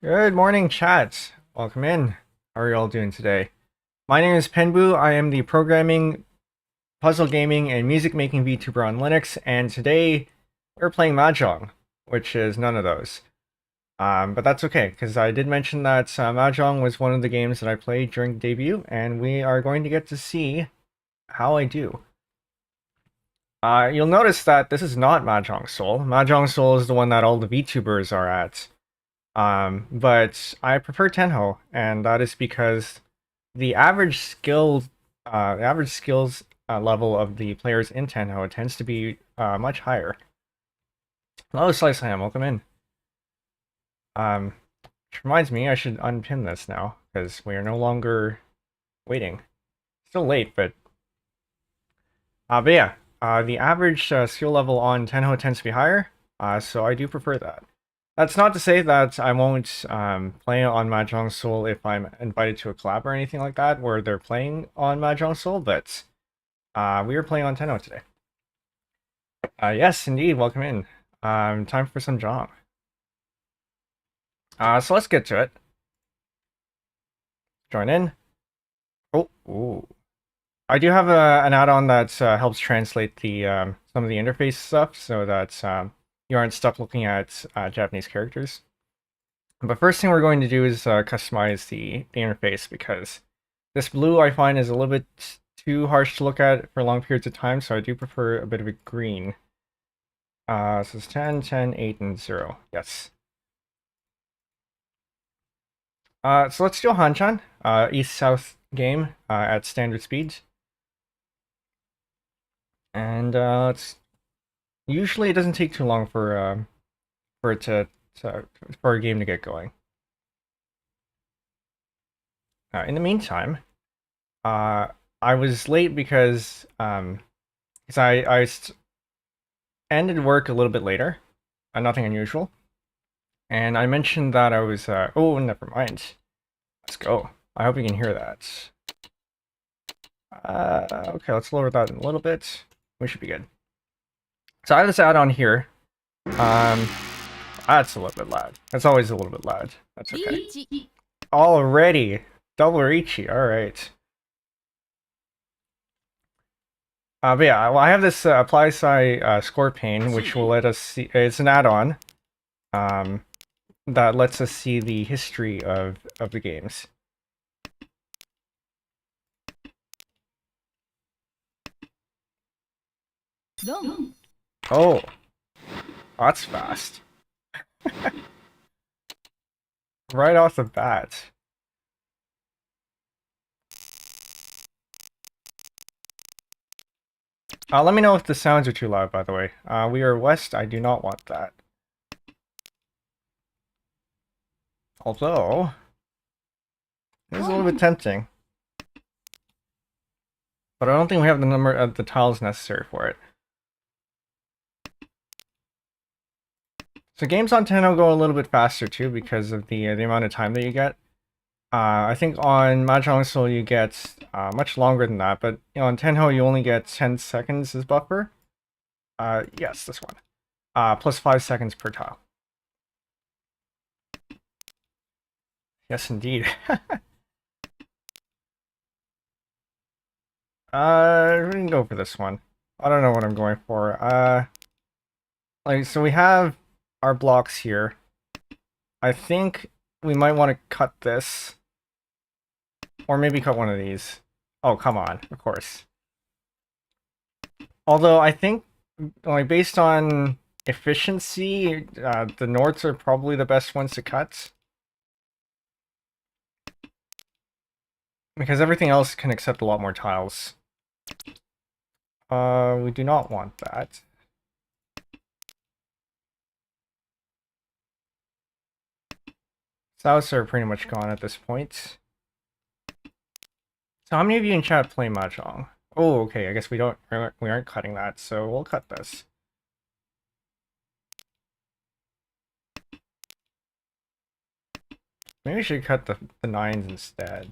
Good morning, chat. Welcome in. How are you all doing today? My name is Penbu. I am the programming, puzzle gaming, and music making VTuber on Linux, and today we're playing Mahjong, which is none of those. But that's okay, because I did mention that Mahjong was one of the games that I played during the debut, and we are going to get to see how I do. You'll notice that this is not Mahjong Soul. Mahjong Soul is the one that all the VTubers are at. But I prefer Tenho, and that is because the average skills level of the players in Tenho tends to be much higher. Hello, Slice Ham, welcome in. Which reminds me, I should unpin this now because we are no longer waiting. Still late, but yeah, the average skill level on Tenho tends to be higher, so I do prefer that. That's not to say that I won't play on Mahjong Soul if I'm invited to a collab or anything like that where they're playing on Mahjong Soul, but we are playing on Tenno today. Yes, indeed, welcome in. Time for some Jong. So let's get to it. Join in. Oh, ooh. I do have an add-on that helps translate the some of the interface stuff so that you aren't stuck looking at Japanese characters. But first thing we're going to do is customize the interface because this blue I find is a little bit too harsh to look at for long periods of time, so I do prefer a bit of a green. So it's 10, 10, 8, and 0. Yes. So let's do a Hanchan, east-south game at standard speeds. And usually it doesn't take too long for a game to get going. In the meantime, I was late because I ended work a little bit later, nothing unusual, and I mentioned that I was oh, never mind. Let's go. I hope you can hear that. Okay, let's lower that a little bit. We should be good. So I have this add-on here. That's a little bit loud. That's always a little bit loud. That's okay. Already double Richi. All right. But yeah, well, I have this apply psi score pane, which will let us see. It's an add-on that lets us see the history of the games. Oh, that's fast. Right off the bat. Let me know if the sounds are too loud, by the way. We are west. I do not want that. Although, it is a little bit tempting. But I don't think we have the number of the tiles necessary for it. So games on Tenno go a little bit faster too because of the amount of time that you get. I think on Mahjong Soul you get much longer than that, but you know, on Tenho you only get 10 seconds as buffer. Yes, this one. Plus 5 seconds per tile. Yes, indeed. We can go for this one. I don't know what I'm going for. So we have our blocks here. I think we might want to cut this. Or maybe cut one of these. Oh, come on, of course. Although I think, like, based on efficiency, the Nords are probably the best ones to cut. Because everything else can accept a lot more tiles. We do not want that. Souths are pretty much gone at this point. So how many of you in chat play Mahjong? Oh, okay, I guess we aren't cutting that, so we'll cut this. Maybe we should cut the 9s instead.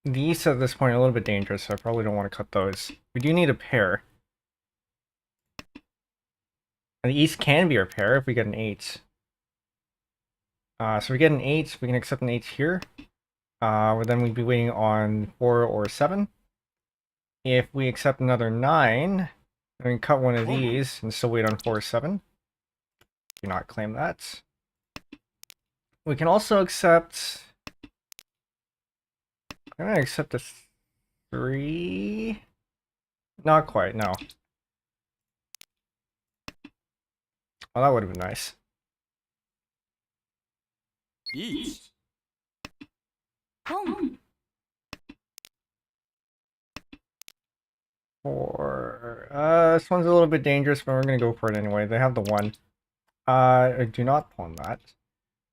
The east at this point are a little bit dangerous, so I probably don't want to cut those. We do need a pair. And the east can be our pair if we get an 8. So we get an 8, we can accept an 8 here. Then we'd be waiting on 4 or 7. If we accept another 9, then we can cut one of these and still wait on 4 or 7. Do not claim that. We can also accept... I'm gonna accept a 3... Not quite, no. Oh, that would have been nice. East. This one's a little bit dangerous, but we're gonna go for it anyway. They have the 1. I do not pawn that.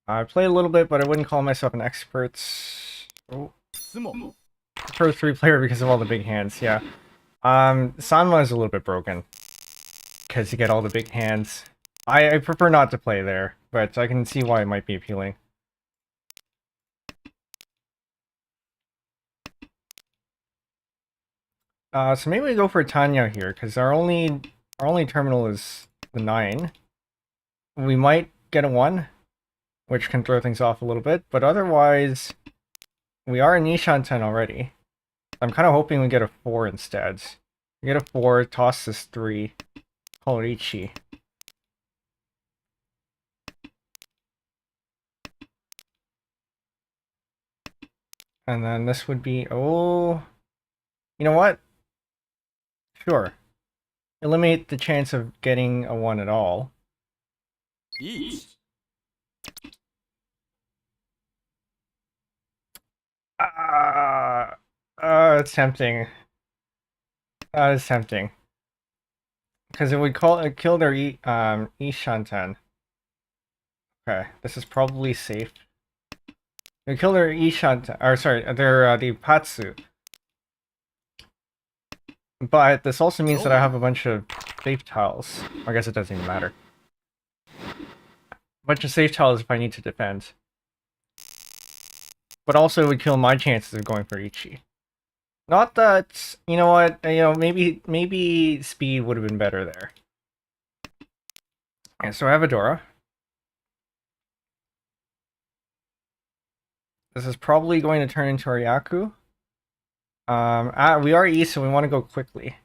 I played a little bit, but I wouldn't call myself an expert. Oh. Tsumo. Pro 3-player because of all the big hands, yeah. Sanma is a little bit broken. Because you get all the big hands. I prefer not to play there, but I can see why it might be appealing. So maybe we go for Tanya here, because our only terminal is the 9. We might get a 1, which can throw things off a little bit, but otherwise, we are in Nishan 10 already. I'm kind of hoping we get a 4 instead. We get a 4, toss this 3, call it Ichi. And then this would be, oh, you know what? Sure. Eliminate the chance of getting a 1 at all. East. It's tempting. That is tempting. Because it would kill their Ishanten. Okay, this is probably safe. They kill their Ishanten, or sorry, their the Patsu. But this also means that I have a bunch of safe tiles. I guess it doesn't even matter. A bunch of safe tiles if I need to defend. But also it would kill my chances of going for Ichi. Not that, you know what, maybe speed would have been better there. And so I have a Dora. This is probably going to turn into our Yaku. We are east, so we want to go quickly.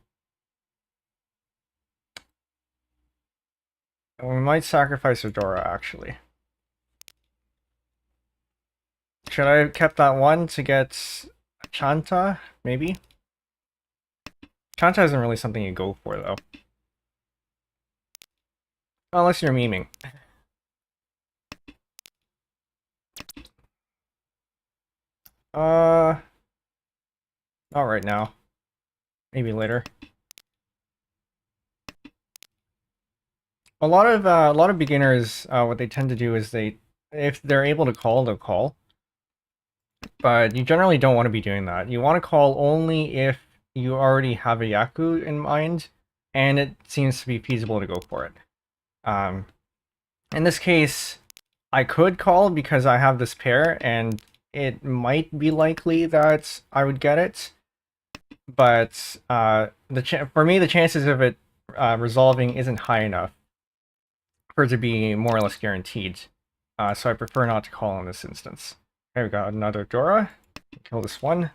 And we might sacrifice a Dora, actually. Should I have kept that 1 to get Chanta? Maybe? Chanta isn't really something you go for, though. Unless you're memeing. Not right now. Maybe later. A lot of beginners, what they tend to do is if they're able to call, they'll call. But you generally don't want to be doing that. You want to call only if you already have a Yaku in mind, and it seems to be feasible to go for it. In this case, I could call because I have this pair, and it might be likely that I would get it. But for me, the chances of it resolving isn't high enough for it to be more or less guaranteed. So I prefer not to call in this instance. Okay, we got another Dora. Kill this one.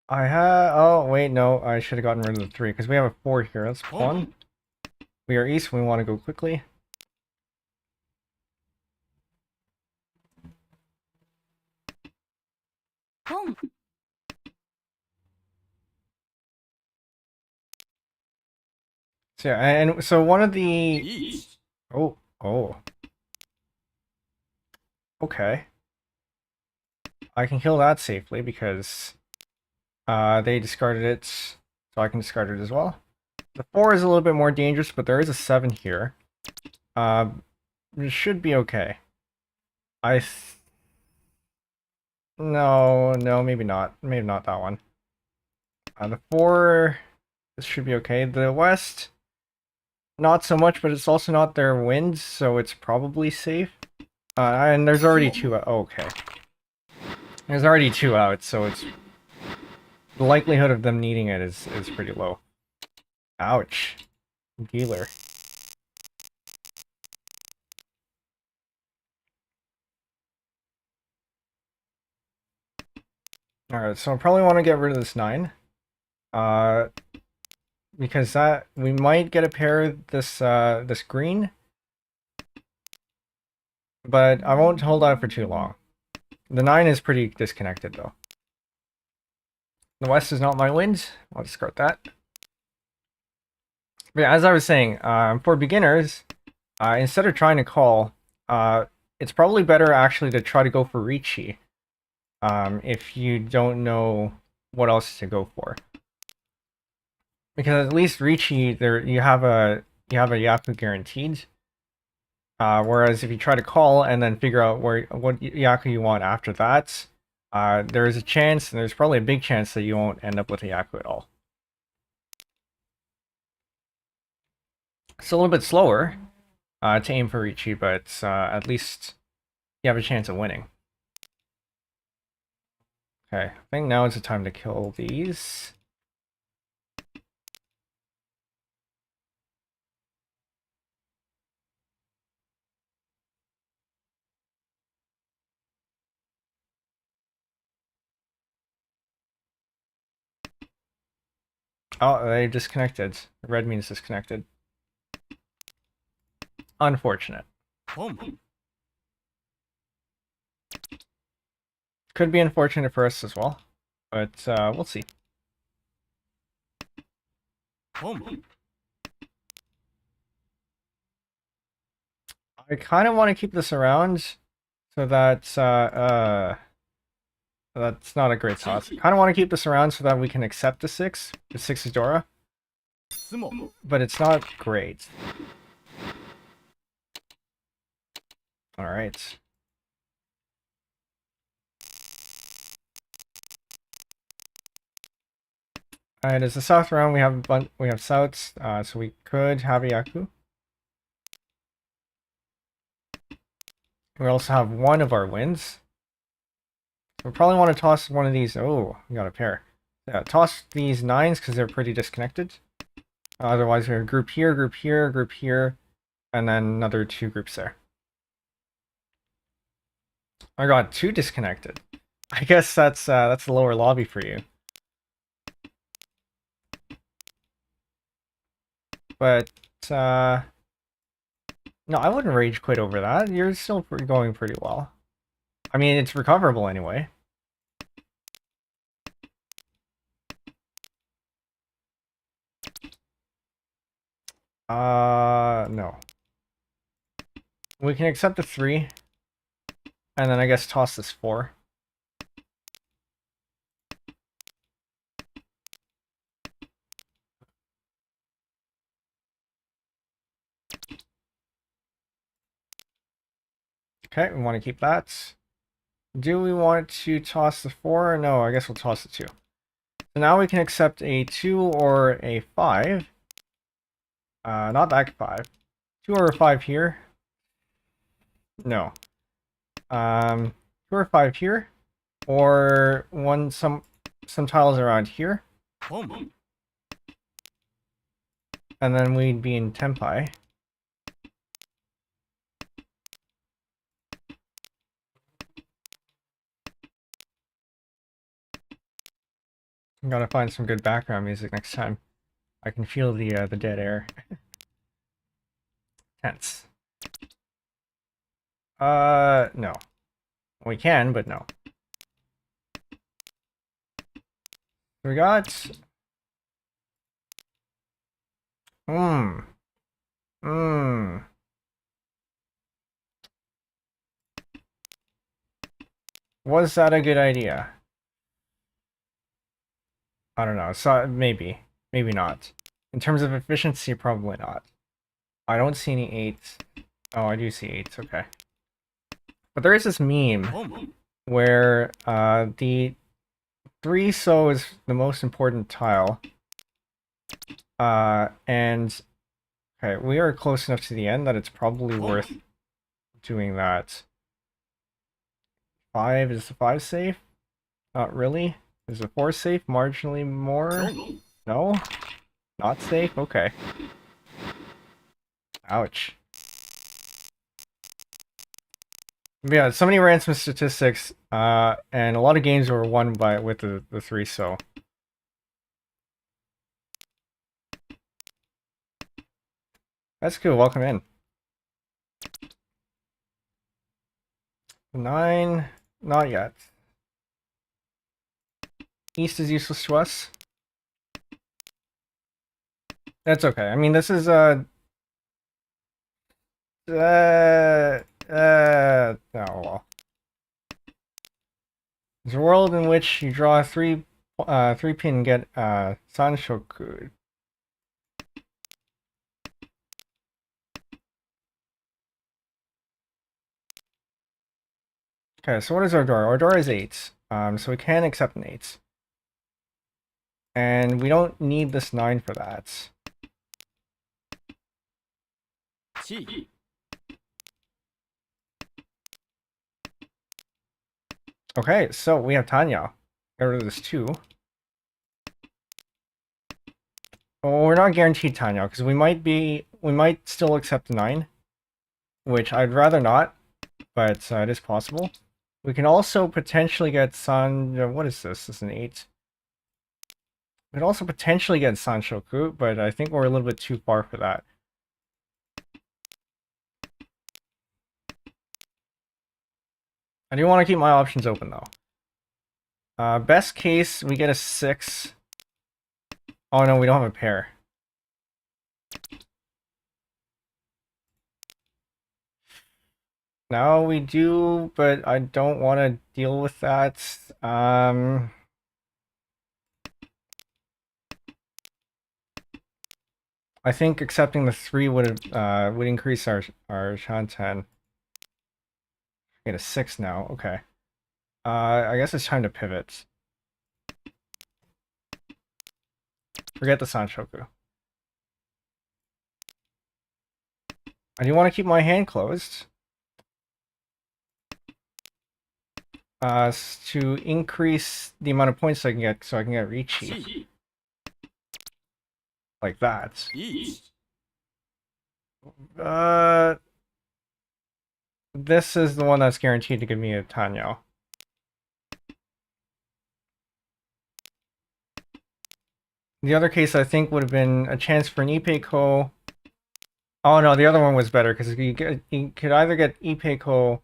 Oh, wait, no. I should have gotten rid of the 3, because we have a 4 here. That's 1. We are east, we want to go quickly. So yeah, and so one of the... East. Oh. Okay. I can kill that safely because they discarded it, so I can discard it as well. The 4 is a little bit more dangerous, but there is a 7 here. It should be okay. No, maybe not. Maybe not that one. The 4 This should be okay. The west, not so much, but it's also not their wind, so it's probably safe. And there's already two out. Oh, okay. There's already two out, so it's the likelihood of them needing it is pretty low. Ouch. Dealer. Alright, so I probably want to get rid of this 9. Because that we might get a pair of this this green. But I won't hold out for too long. The 9 is pretty disconnected though. The west is not my wind. I'll discard that. But yeah, as I was saying, for beginners, instead of trying to call, it's probably better actually to try to go for Ricci. If you don't know what else to go for. Because at least Ricci, there you have a Yaku guaranteed. Whereas if you try to call and then figure out what Yaku you want after that, there is a chance, and there's probably a big chance that you won't end up with a Yaku at all. It's a little bit slower to aim for Ricci, but at least you have a chance of winning. Okay, I think now is the time to kill these. Oh, they disconnected. Red means disconnected. Unfortunate. Could be unfortunate for us as well, but we'll see. I kind of want to keep this around so that that's not a great sauce. I kind of want to keep this around so that we can accept the 6. The 6 is Dora, tsumo, but it's not great. All right. Alright, as the south round, we have souths, so we could have a Yaku. We also have one of our wins. So we probably want to toss one of these. Oh, we got a pair. Yeah, toss these 9s because they're pretty disconnected. Otherwise, we have group here, group here, group here, and then another 2 groups there. I got 2 disconnected. I guess that's the lower lobby for you. But no, I wouldn't rage quit over that. You're still going pretty well. I mean, it's recoverable anyway. No. We can accept the 3. And then I guess toss this 4. Okay, we want to keep that. Do we want to toss the 4? No, I guess we'll toss the 2. So now we can accept a 2 or a 5. Not that 5. 2 or a 5 here. No. 2 or 5 here. Or some tiles around here. And then we'd be in Tempai. I'm gotta find some good background music next time. I can feel the dead air. Tense. No. We can, but no. We got... Was that a good idea? I don't know. So maybe. Maybe not. In terms of efficiency, probably not. I don't see any 8s. Oh, I do see 8s. Okay. But there is this meme where the 3 so is the most important tile. And okay, we are close enough to the end that it's probably worth doing that. 5, is the 5 safe? Not really. Is the 4 safe? Marginally more? No? Not safe? Okay. Ouch. But yeah, so many ransom statistics, and a lot of games were won with the 3, so. That's cool, welcome in. 9, not yet. East is useless to us. That's okay. I mean, this is oh well. There's a world in which you draw 3 pin and get Sanshoku. Okay, so what is our Dora? Our Dora is 8. So we can accept an 8. And we don't need this 9 for that. Okay, so we have Tanya. Get rid of this 2. Well, we're not guaranteed Tanya, because we might still accept the 9. Which I'd rather not, but it is possible. We can also potentially get what is this? This is an 8. We could also potentially get Sanshoku, but I think we're a little bit too far for that. I do want to keep my options open, though. Best case, we get a 6. Oh no, we don't have a pair. Now we do, but I don't want to deal with that. I think accepting the 3 would increase our Shanten. Get a 6 now. Okay. I guess it's time to pivot. Forget the Sanshoku. I do want to keep my hand closed. To increase the amount of points I can get, so I can get Richi. Like that. This is the one that's guaranteed to give me a Tanyo. The other case, I think, would have been a chance for an Ipeiko. Oh no, the other one was better, because you could either get Ipeiko,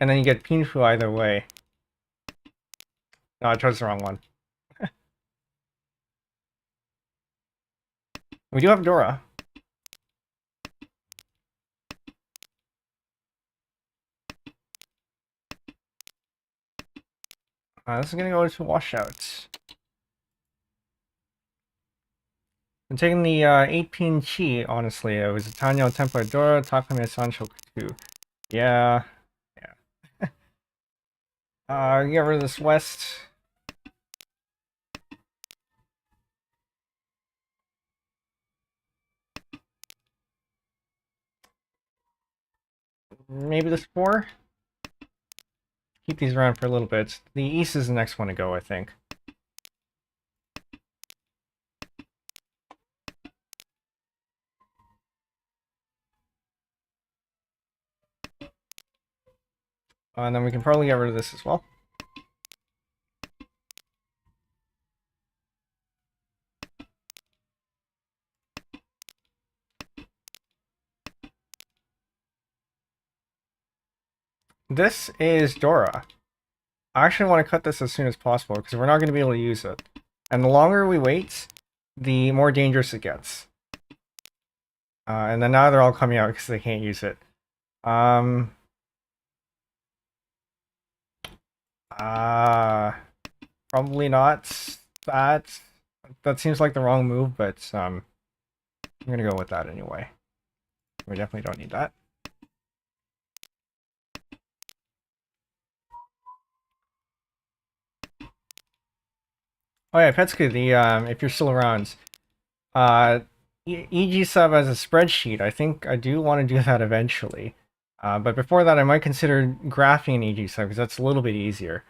and then you get Pinfu either way. No, I chose the wrong one. We do have Dora. This is gonna go to washout. I'm taking the 8-pin Chi, honestly. It was Tanyo, Tempo, Dora, Takame, Sanshoku 2. Yeah. Get rid of this west. Maybe this 4? Keep these around for a little bit. The east is the next one to go, I think. And then we can probably get rid of this as well. This is Dora. I actually want to cut this as soon as possible, because we're not going to be able to use it. And the longer we wait, the more dangerous it gets. And then now they're all coming out because they can't use it. Probably not that. That seems like the wrong move, but I'm gonna go with that anyway. We definitely don't need that. Oh yeah, Petsuku, if you're still around, EG sub as a spreadsheet, I think I do want to do that eventually. But before that, I might consider graphing an EG sub because that's a little bit easier.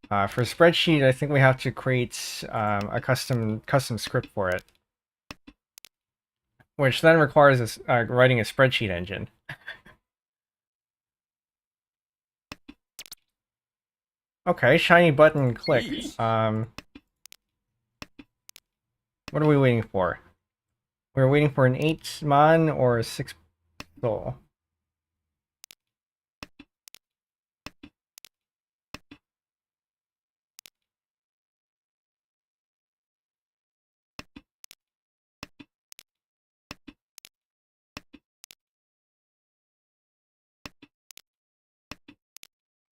For a spreadsheet, I think we have to create a custom script for it, which then requires writing a spreadsheet engine. Okay, shiny button, click. What are we waiting for? We're waiting for an 8 man or a 6 soul.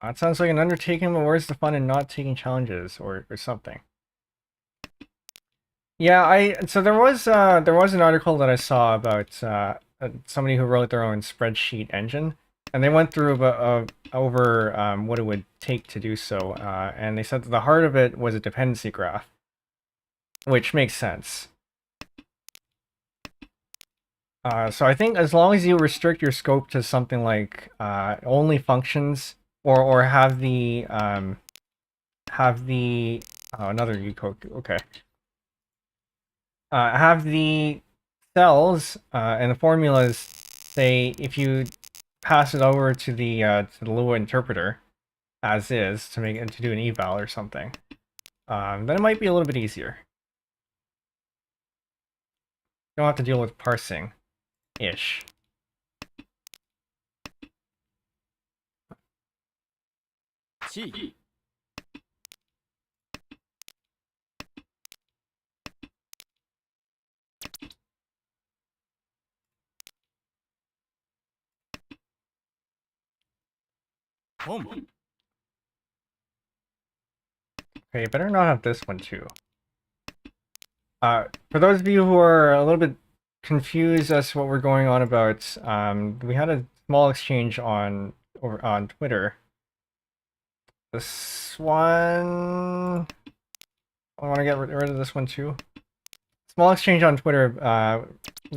That sounds like an undertaking, but where's the fun in not taking challenges or something? Yeah, so there was an article that I saw about somebody who wrote their own spreadsheet engine, and they went through over what it would take to do so, and they said that the heart of it was a dependency graph, which makes sense. So I think as long as you restrict your scope to something like only functions, or have the another ucode, okay. Have the cells and the formulas say if you pass it over to the Lua interpreter as is to do an eval or something, then it might be a little bit easier. You don't have to deal with parsing ish. Okay, better not have this one too. For those of you who are a little bit confused as to what we're going on about, we had a small exchange on Twitter. This one, I want to get rid of this one too. Small exchange on Twitter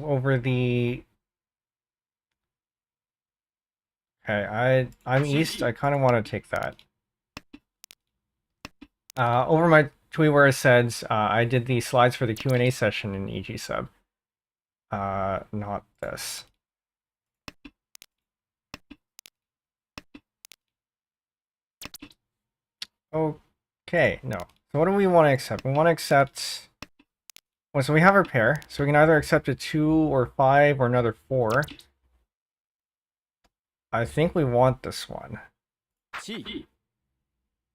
over the. Okay, I'm east. I kind of want to take that. Over my tweet where it says I did the slides for the Q&A session in EG sub. Not this. Okay, no. So what do we want to accept? We want to accept. Well, so we have our pair. So we can either accept a 2 or 5 or another 4. I think we want this one.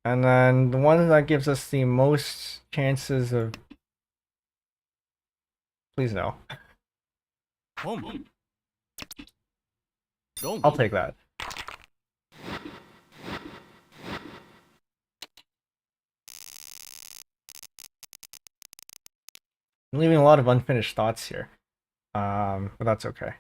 And then the one that gives us the most chances of... Please no. I'll take that. I'm leaving a lot of unfinished thoughts here. But that's okay.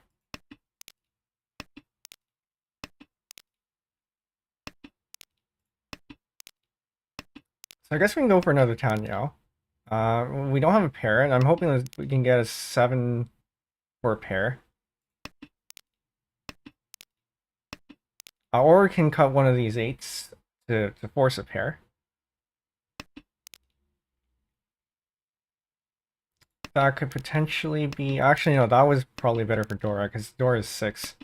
So I guess we can go for another town now. We don't have a pair, and I'm hoping that we can get a 7 for a pair. Or we can cut one of these 8s to force a pair. That could potentially be... Actually, no, that was probably better for Dora, because Dora is 6.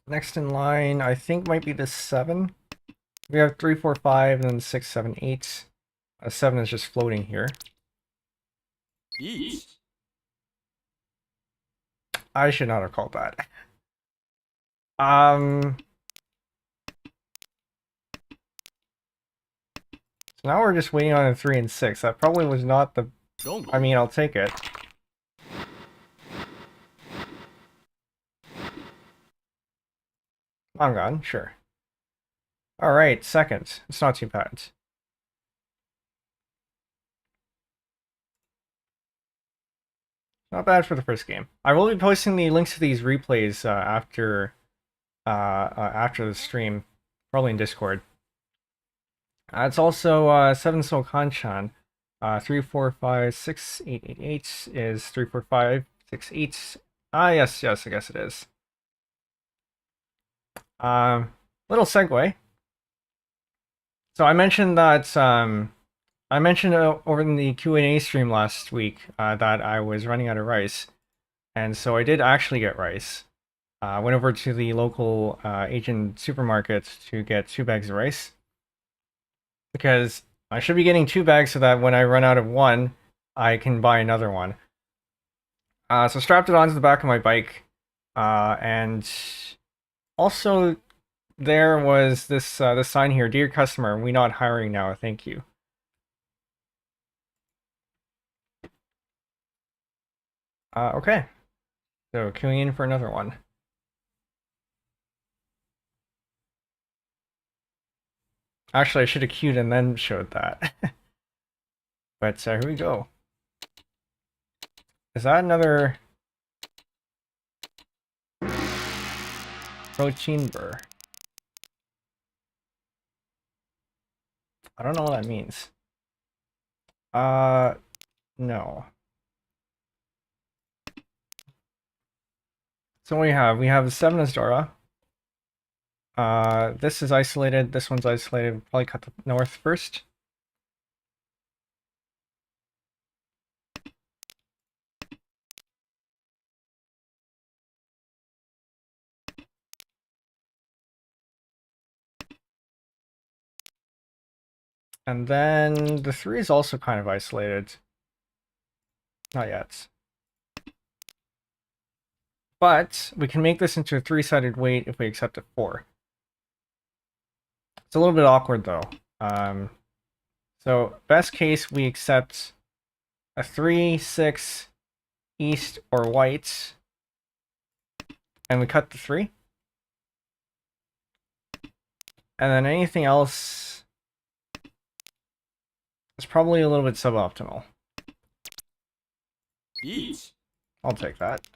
Next in line, I think might be the 7. We have 3, 4, 5, and then 6, 7, 8. 7 is just floating here. I should not have called that. So now we're just waiting on a 3 and 6. That probably was not the... I mean, I'll take it. Mangan, sure. Alright, second. It's not too bad. Not bad for the first game. I will be posting the links to these replays after the stream. Probably in Discord. It's also 7 Soul Kanchan. 345688 is 34568. Ah, yes, I guess it is. Little segue. So I mentioned that I mentioned over in the Q&A stream last week that I was running out of rice, and so I did actually get rice. I went over to the local Asian supermarket to get 2 bags of rice because I should be getting 2 bags so that when I run out of one, I can buy another one. So strapped it onto the back of my bike, and also there was this sign here: "Dear customer, we not hiring now. Thank you." Okay, so queuing in for another one. Actually, I should have queued and then showed that. But here we go. Is that another protein burr? I don't know what that means. No. So what we have 7 as Dora. This is isolated, this one's isolated. We'll probably cut the north first. And then the 3 is also kind of isolated. Not yet. But we can make this into a 3-sided weight if we accept a 4. It's a little bit awkward though. So best case, we accept a 3, 6, east, or white, and we cut the 3. And then anything else is probably a little bit suboptimal. Each. I'll take that.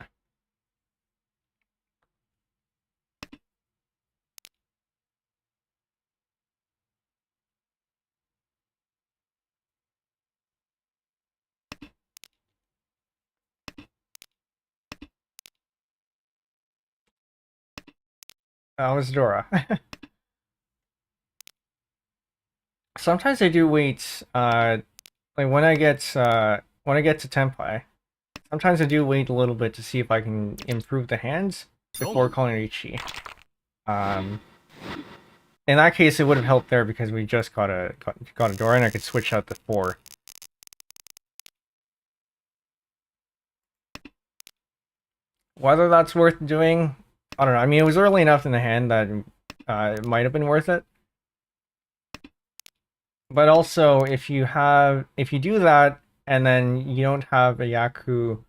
That was Dora. Sometimes I do wait, like when I get to Tenpai, sometimes I do wait a little bit to see if I can improve the hands before calling it Ichi. In that case, it would have helped there because we just got a Dora and I could switch out the 4. Whether that's worth doing, I don't know. I mean, it was early enough in the hand that it might have been worth it. But also, if you do that and then you don't have a Yaku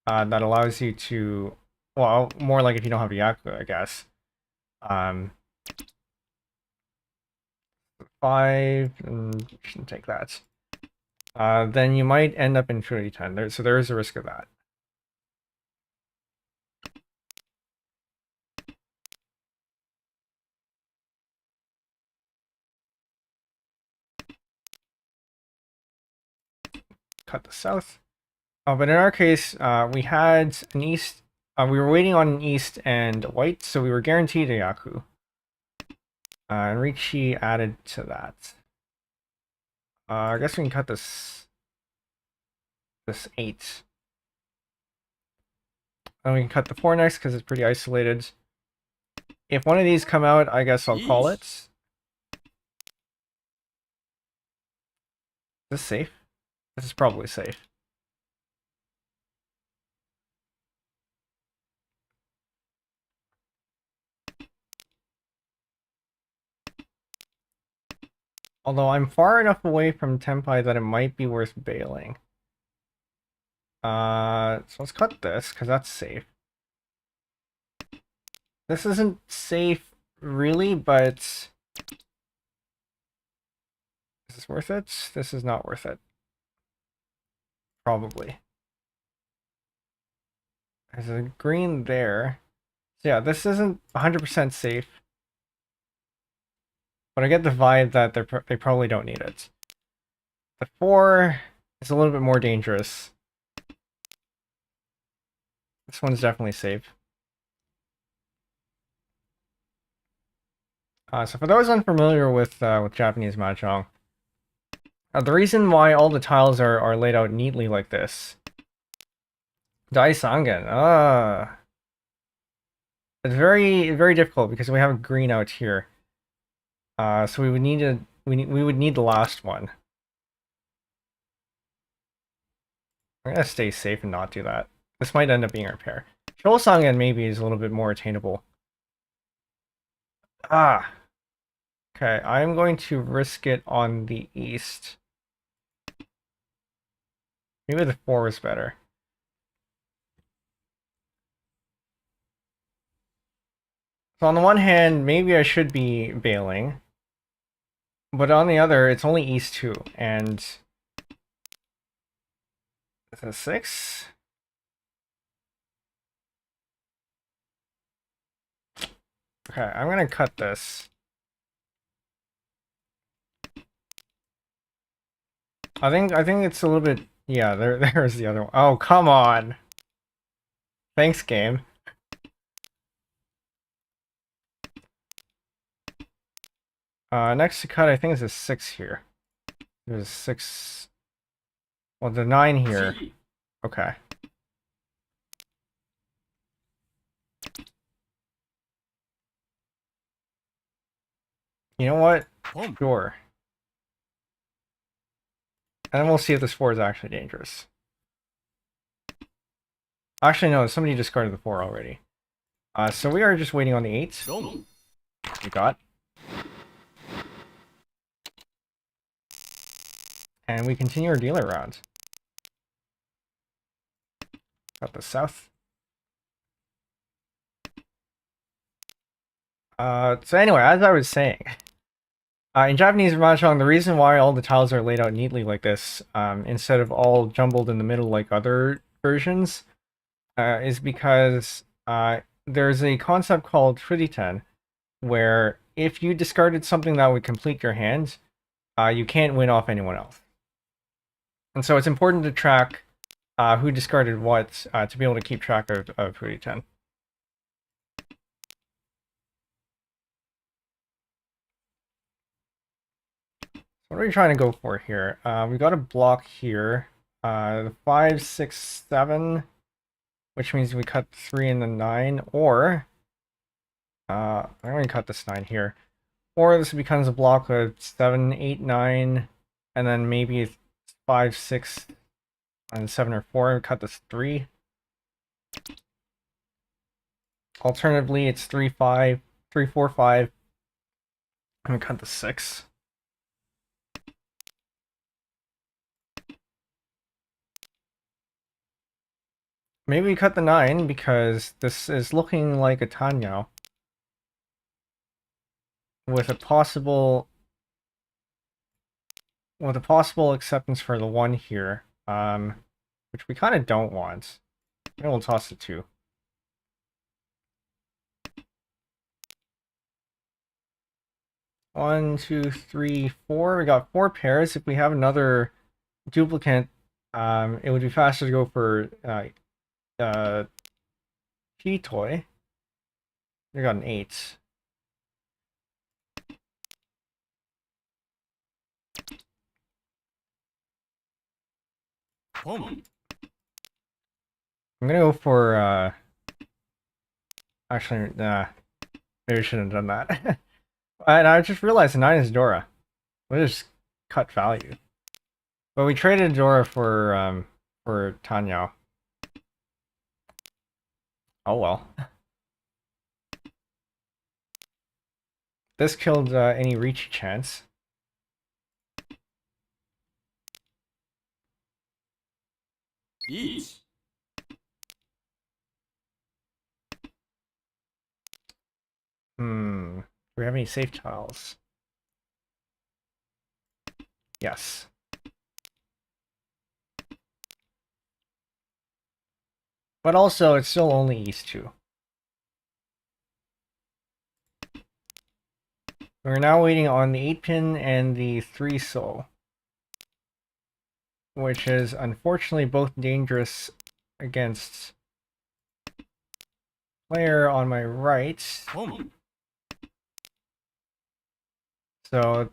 that allows you to, well, more like if you don't have a Yaku, I guess. 5, shouldn't take that. Then you might end up in 280-10. So there is a risk of that. Cut the south. But in our case, we had an east. We were waiting on an east and white, so we were guaranteed a Yaku. And Richi added to that. I guess we can cut this 8. And we can cut the 4 next because it's pretty isolated. If one of these come out, I guess I'll call it. Is this safe? This is probably safe. Although I'm far enough away from Tenpai that it might be worth bailing. So let's cut this, because that's safe. This isn't safe, really, but... Is this worth it? This is not worth it. Probably. There's a green there. So yeah, this isn't 100% safe. but I get the vibe that they probably don't need it. The 4 is a little bit more dangerous. This one's definitely safe. So for those unfamiliar with Japanese mahjong, the reason why all the tiles are laid out neatly like this, Dai Sangen, it's very difficult because we have a green out here. So we would need we would need the last one. I'm gonna stay safe and not do that. This might end up being our pair. Shosangen maybe is a little bit more attainable. Ah. Okay, I'm going to risk it on the east. Maybe the 4 is better. So on the one hand, maybe I should be bailing. But on the other, it's only east 2, and... Is it 6? Okay, I'm gonna cut this. I think it's a little bit... Yeah, there's the other one. Oh, come on! Thanks, game. Next to cut, I think it's a 6 here. There's a 6... Well, the 9 here. Okay. You know what? Sure. And then we'll see if this 4 is actually dangerous. Actually, no, somebody discarded the 4 already. So we are just waiting on the 8. We got. And we continue our dealer round. Got the south. So anyway, as I was saying, in Japanese mahjong, the reason why all the tiles are laid out neatly like this, instead of all jumbled in the middle like other versions, is because there's a concept called furiten, where if you discarded something that would complete your hand, you can't win off anyone else. And so it's important to track who discarded what to be able to keep track of furiten. What are we trying to go for here? We got a block here. The 5, 6, 7, which means we cut 3 and the 9, or I'm going to cut this 9 here. Or this becomes a block of 7, 8, 9, and then maybe 5, 6, and 7 or 4. Cut this 3. Alternatively, it's 3, 5, 3, 4, 5, and we cut the 6. Maybe we cut the 9 because this is looking like a Tanyao with a possible acceptance for the 1 here, which we kind of don't want. Maybe we'll toss the 2. One, 2, 3, 4. We got 4 pairs. If we have another duplicate, it would be faster to go for P toy. We got an 8. I'm gonna go for actually, nah, maybe I shouldn't have done that. And I just realized the 9 is Dora. We just cut value. But we traded Dora for Tanyao. Oh well. This killed any reach chance. Each. Do we have any safe tiles? Yes. But also, it's still only East 2. We're now waiting on the 8-pin and the 3-soul, which is unfortunately both dangerous against player on my right. So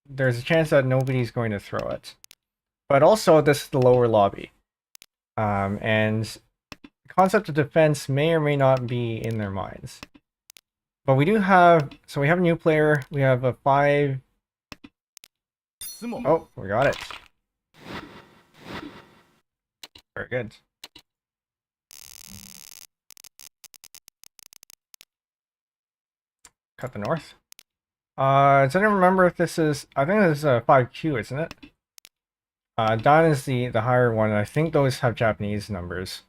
there's a chance that nobody's going to throw it. But also, this is the lower lobby. And the concept of defense may or may not be in their minds. But we do have, so we have a new player. We have a 5. Oh, we got it. Very good. Cut the north. Does anyone remember if this is, I think this is a 5Q, isn't it? Dan is the higher one, and I think those have Japanese numbers.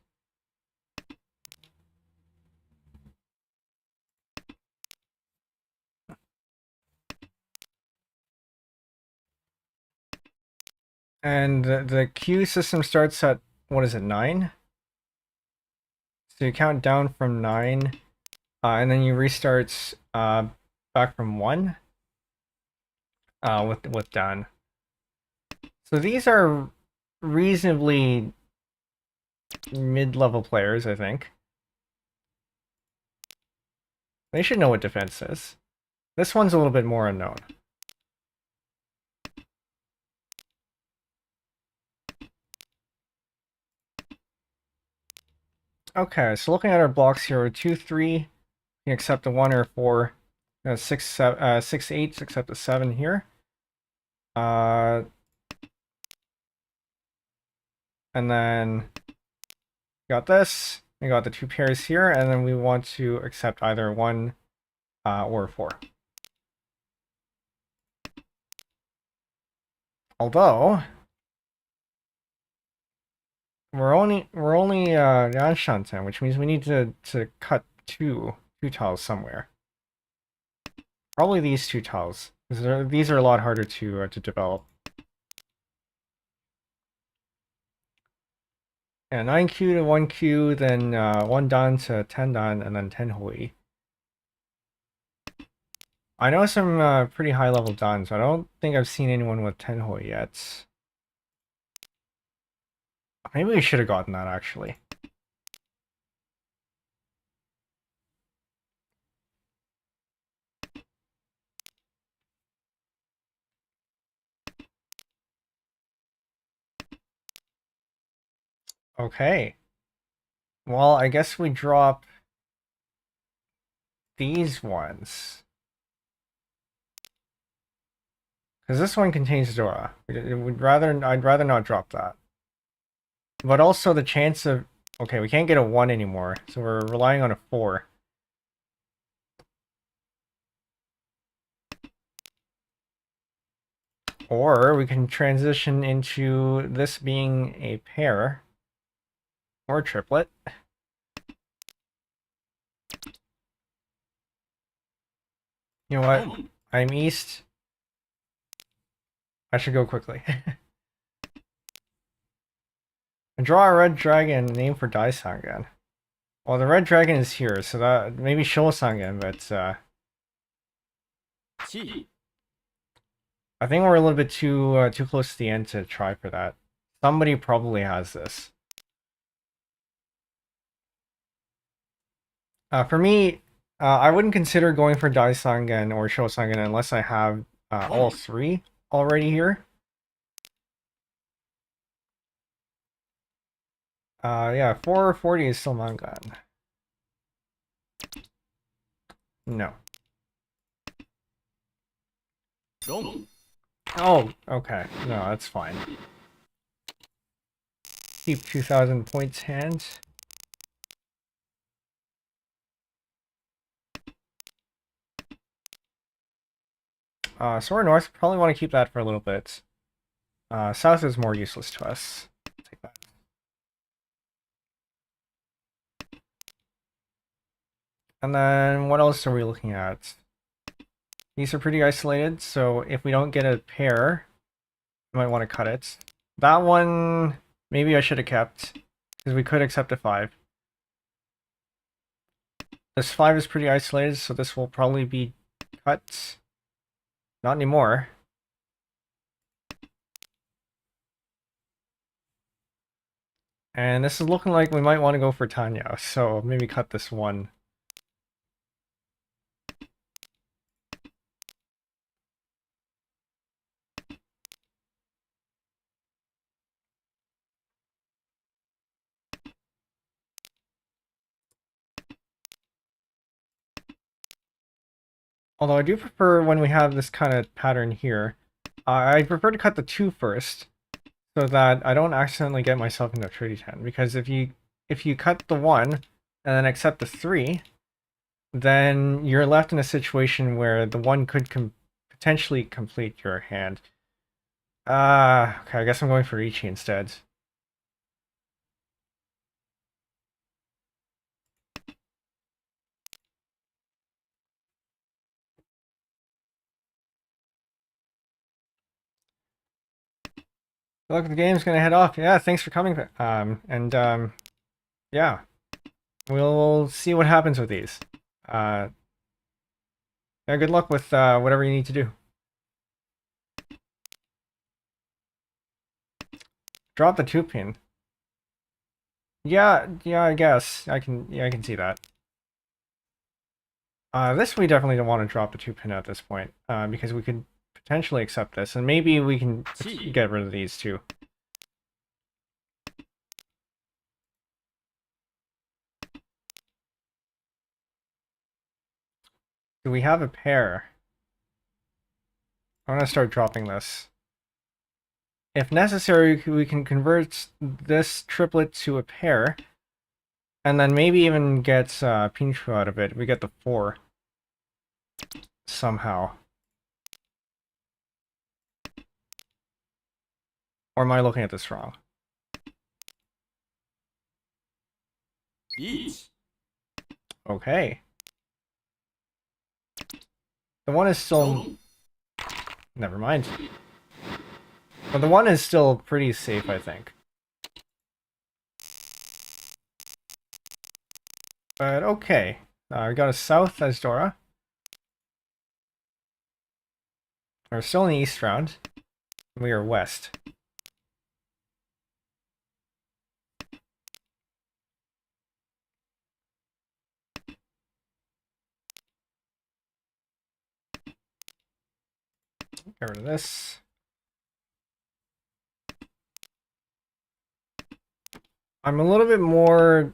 And the Q system starts at, what is it, 9? So you count down from 9, and then you restart back from 1 with Dan. So these are reasonably mid-level players, I think. They should know what defense is. This one's a little bit more unknown. Okay, so looking at our blocks here, 2, 3, you can accept a 1 or a 4. 6, 7, 6, 8, accept a 7 here. And then got this. We got the 2 pairs here, and then we want to accept either 1 or 4. Although we're only Rinshan, which means we need to cut two tiles somewhere. Probably these 2 tiles, because these are a lot harder to develop. Yeah, 9Q to 1Q, then 1 dan to 10 dan, and then 10 hui. I know some pretty high level dans, so I don't think I've seen anyone with 10 hui yet. Maybe we should have gotten that, actually. Okay. Well, I guess we drop these ones. Because this one contains dora. I'd rather not drop that. But also the chance of... Okay, we can't get a 1 anymore, so we're relying on a 4. Or we can transition into this being a pair. Or triplet. You know what? I'm east. I should go quickly. Draw a red dragon, name for Daisangan. Well, the red dragon is here, so that maybe Shosangan, but I think we're a little bit too close to the end to try for that. Somebody probably has this. For me, I wouldn't consider going for Daisangan or Shosangan unless I have all 3 already here. Yeah, 440 is still mangan. No. Oh, okay. No, that's fine. Keep 2,000 points hand. So we're north. Probably want to keep that for a little bit. South is more useless to us. Take that. And then what else are we looking at? These are pretty isolated, so if we don't get a pair, we might want to cut it. That one, maybe I should have kept, because we could accept a 5. This 5 is pretty isolated, so this will probably be cut. Not anymore. And this is looking like we might want to go for Tanya, so maybe cut this one. Although I do prefer when we have this kind of pattern here, I prefer to cut the 2 first, so that I don't accidentally get myself into a 30-10. Because if you cut the 1 and then accept the 3, then you're left in a situation where the 1 could potentially complete your hand. Okay, I guess I'm going for Ichi instead. Look, the game's gonna head off. Yeah, thanks for coming. Yeah, we'll see what happens with these. Yeah, good luck with whatever you need to do. Drop the 2-pin. Yeah, I guess I can see that. This we definitely don't want to drop the 2-pin at this point, because we could potentially accept this, and maybe we can get rid of these too. Do we have a pair? I'm gonna start dropping this. If necessary, we can convert this triplet to a pair, and then maybe even get Pinshu out of it. We get the 4 somehow. Or am I looking at this wrong? Okay. The 1 is still... Never mind. But the 1 is still pretty safe, I think. But okay. We got a south as Dora. We're still in the east round. We are west. Get rid of this. I'm a little bit more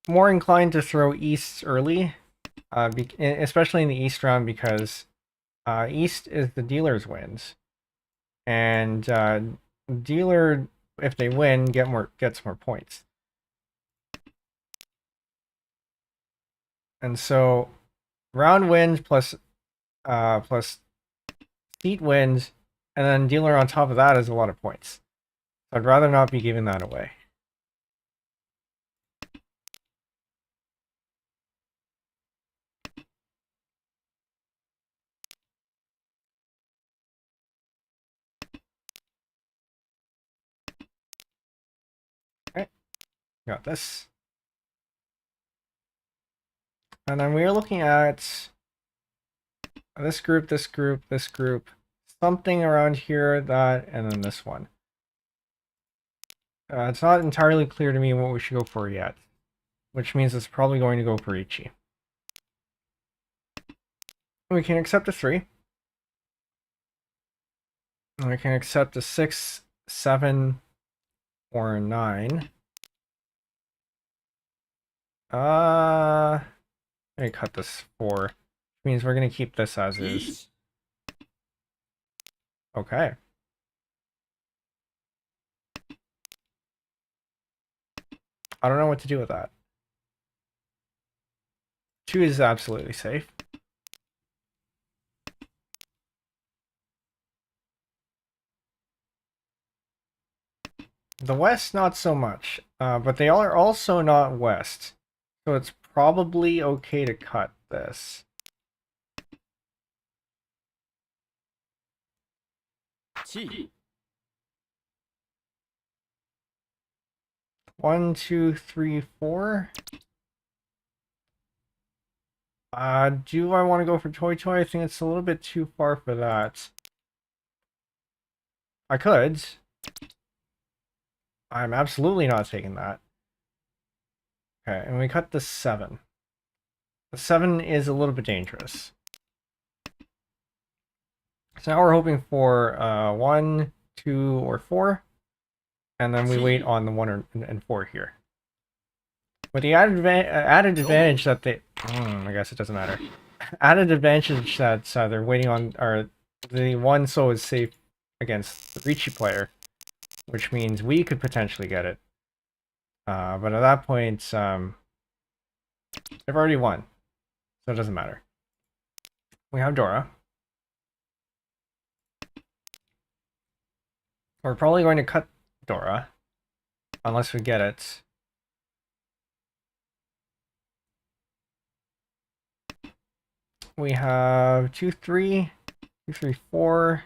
more inclined to throw east early, especially in the east round, because east is the dealer's wins, and dealer, if they win, gets more points. And so round wins plus seat wins, and then dealer on top of that is a lot of points. So I'd rather not be giving that away. Okay, got this. And then we're looking at this group, this group, this group, something around here, that, and then this one. It's not entirely clear to me what we should go for yet, which means it's probably going to go for Ichi. We can accept a 3. And we can accept a 6, 7, or 9. Let me cut this 4. Which means we're going to keep this as is. Okay. I don't know what to do with that. 2 is absolutely safe. The west, not so much. But they are also not west. So it's probably okay to cut this. One, two, three, 4. Do I want to go for Toy Toy? I think it's a little bit too far for that. I could. I'm absolutely not taking that. Okay, and we cut the 7. The 7 is a little bit dangerous. So now we're hoping for 1, 2, or 4. And then we wait on the 1 and 4 here. With the added advantage that they... I guess it doesn't matter. Added advantage that they're waiting on... Or the 1 so is safe against the Ricci player. Which means we could potentially get it. But at that point, they've already won. So it doesn't matter. We have Dora. We're probably going to cut Dora. Unless we get it. We have 2, 3, 2, 3, 4.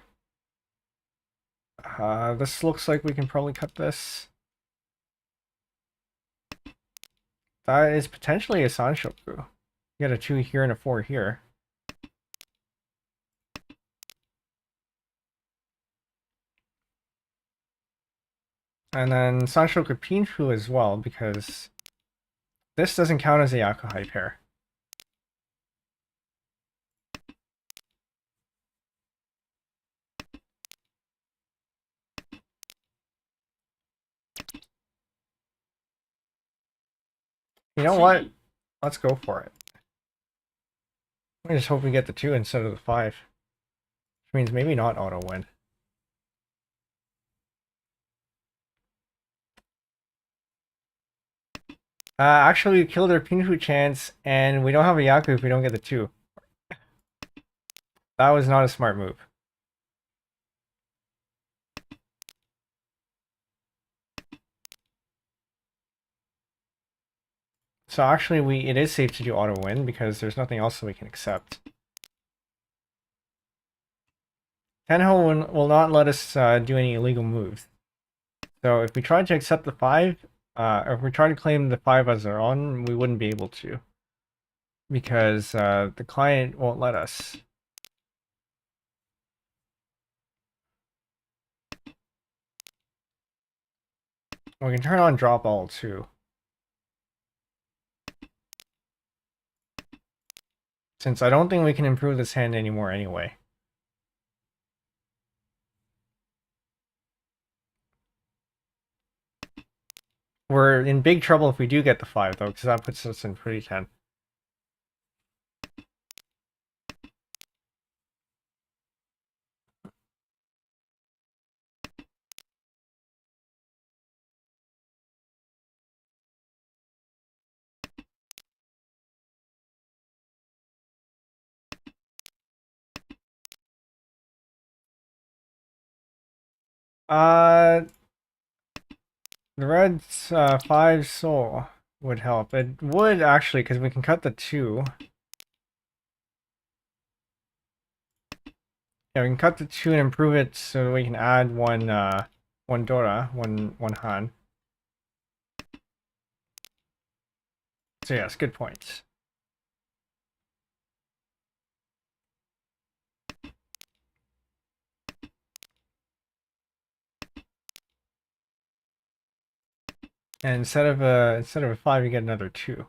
This looks like we can probably cut this. That is potentially a Sanshoku. You get a 2 here and a 4 here. And then Sanshoku Penbu as well, because this doesn't count as a Yakuhai pair. You know what? Let's go for it. I just hope we get the 2 instead of the 5. Which means maybe not auto win. Actually, we killed our Penbu chance, and we don't have a Yaku if we don't get the 2. That was not a smart move. So actually, it is safe to do auto win because there's nothing else that we can accept. Tenho will not let us do any illegal moves. So if we try to accept the 5, or if we try to claim the 5 as our own, we wouldn't be able to. Because the client won't let us. We can turn on drop all too. Since I don't think we can improve this hand anymore anyway. We're in big trouble if we do get the 5 though, because that puts us in pretty 10. The red's 5 soul would help. It would actually, because we can cut the 2. Yeah, we can cut the 2 and improve it so that we can add one Dora, one Han. So yes, good points. And instead of a 5, you get another 2.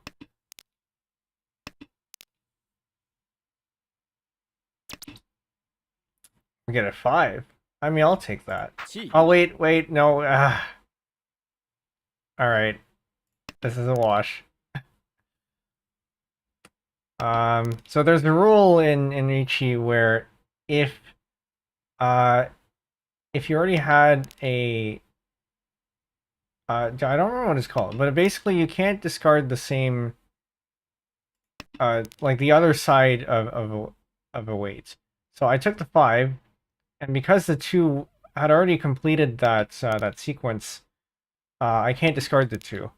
We get a 5. I mean, I'll take that. Oh wait, no. All right, this is a wash. So there's a rule in Ichi where if you already had a I don't remember what it's called, but basically you can't discard the same like the other side of a weight. So I took the 5, and because the 2 had already completed that that sequence, I can't discard the 2.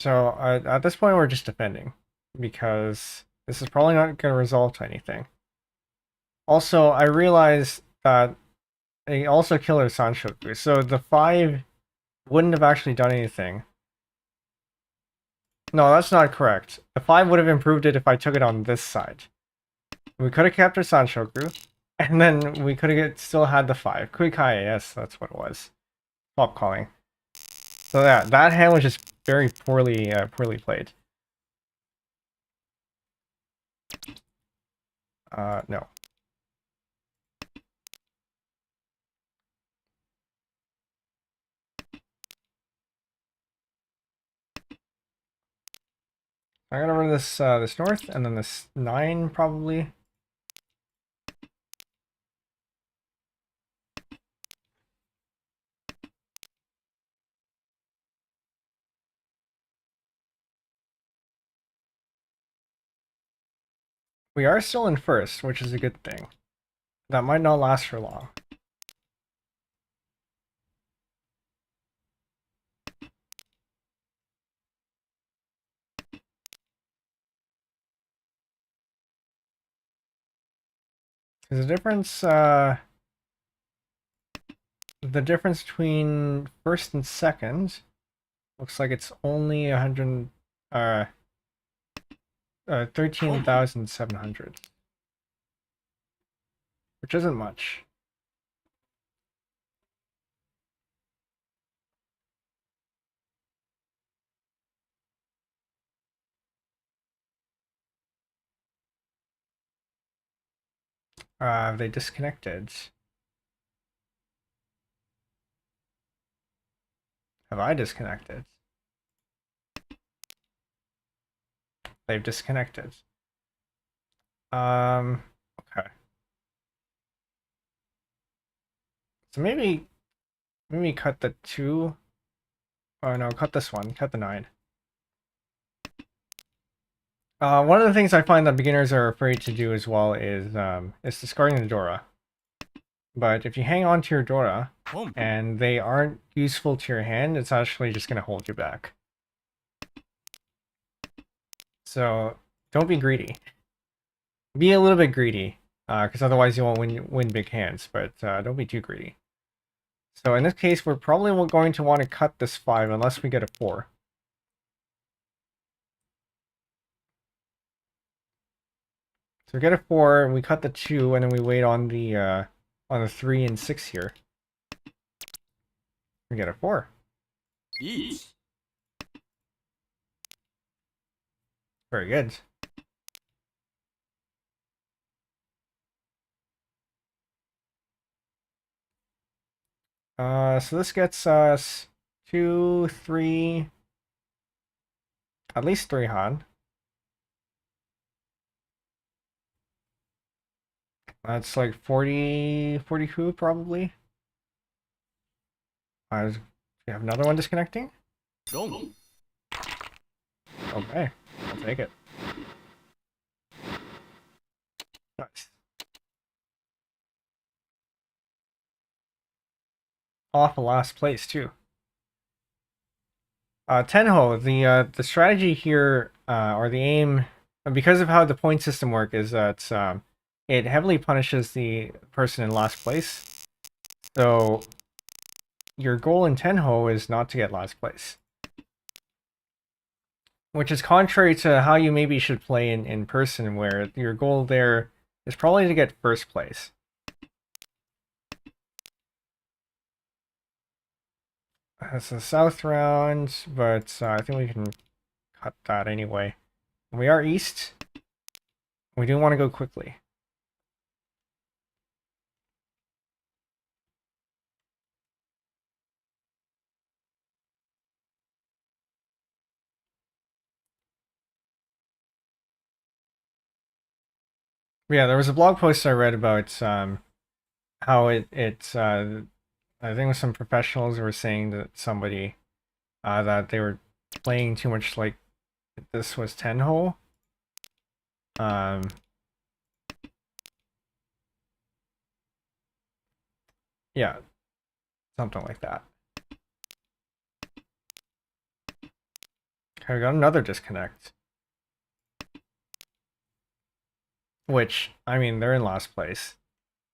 So at this point, we're just defending, because this is probably not going to resolve to anything. Also, I realized that they also kill our Sanshoku, so the 5 wouldn't have actually done anything. No, that's not correct. The 5 would have improved it if I took it on this side. We could have kept our Sanshoku, and then we could have still had the 5. Kuikai, yes, that's what it was. Stop calling. So yeah, that hand was just very poorly played. No. I'm gonna run this this north, and then this 9 probably. We are still in first, which is a good thing. That might not last for long. Because the difference between first and second looks like it's only 13,700, which isn't much. They disconnected. Have I disconnected? They've disconnected. Okay. So maybe cut the 2. Oh no, cut this one. Cut the 9. One of the things I find that beginners are afraid to do as well is discarding the Dora. But if you hang on to your Dora and they aren't useful to your hand, it's actually just going to hold you back. So don't be greedy. Be a little bit greedy, because otherwise you won't win big hands, but don't be too greedy. So in this case, we're probably going to want to cut this 5 unless we get a 4. So we get a 4, and we cut the 2, and then we wait on the 3 and 6 here. We get a 4. Each. Very good. So this gets us 2, 3, at least 3 Han. That's like 40 coup probably. We have another one disconnecting. Dong. Okay, I'll take it. Nice. Off of last place too. Tenho, the strategy here, or the aim, because of how the point system works, is that it heavily punishes the person in last place. So your goal in Tenho is not to get last place, which is contrary to how you maybe should play in person, where your goal there is probably to get first place. That's the south round, but I think we can cut that anyway. We are east. We do want to go quickly. Yeah, there was a blog post I read about how I think some professionals were saying that somebody that they were playing too much like this was Tenho. Yeah, something like that. Okay, we got another disconnect. Which, I mean, they're in last place.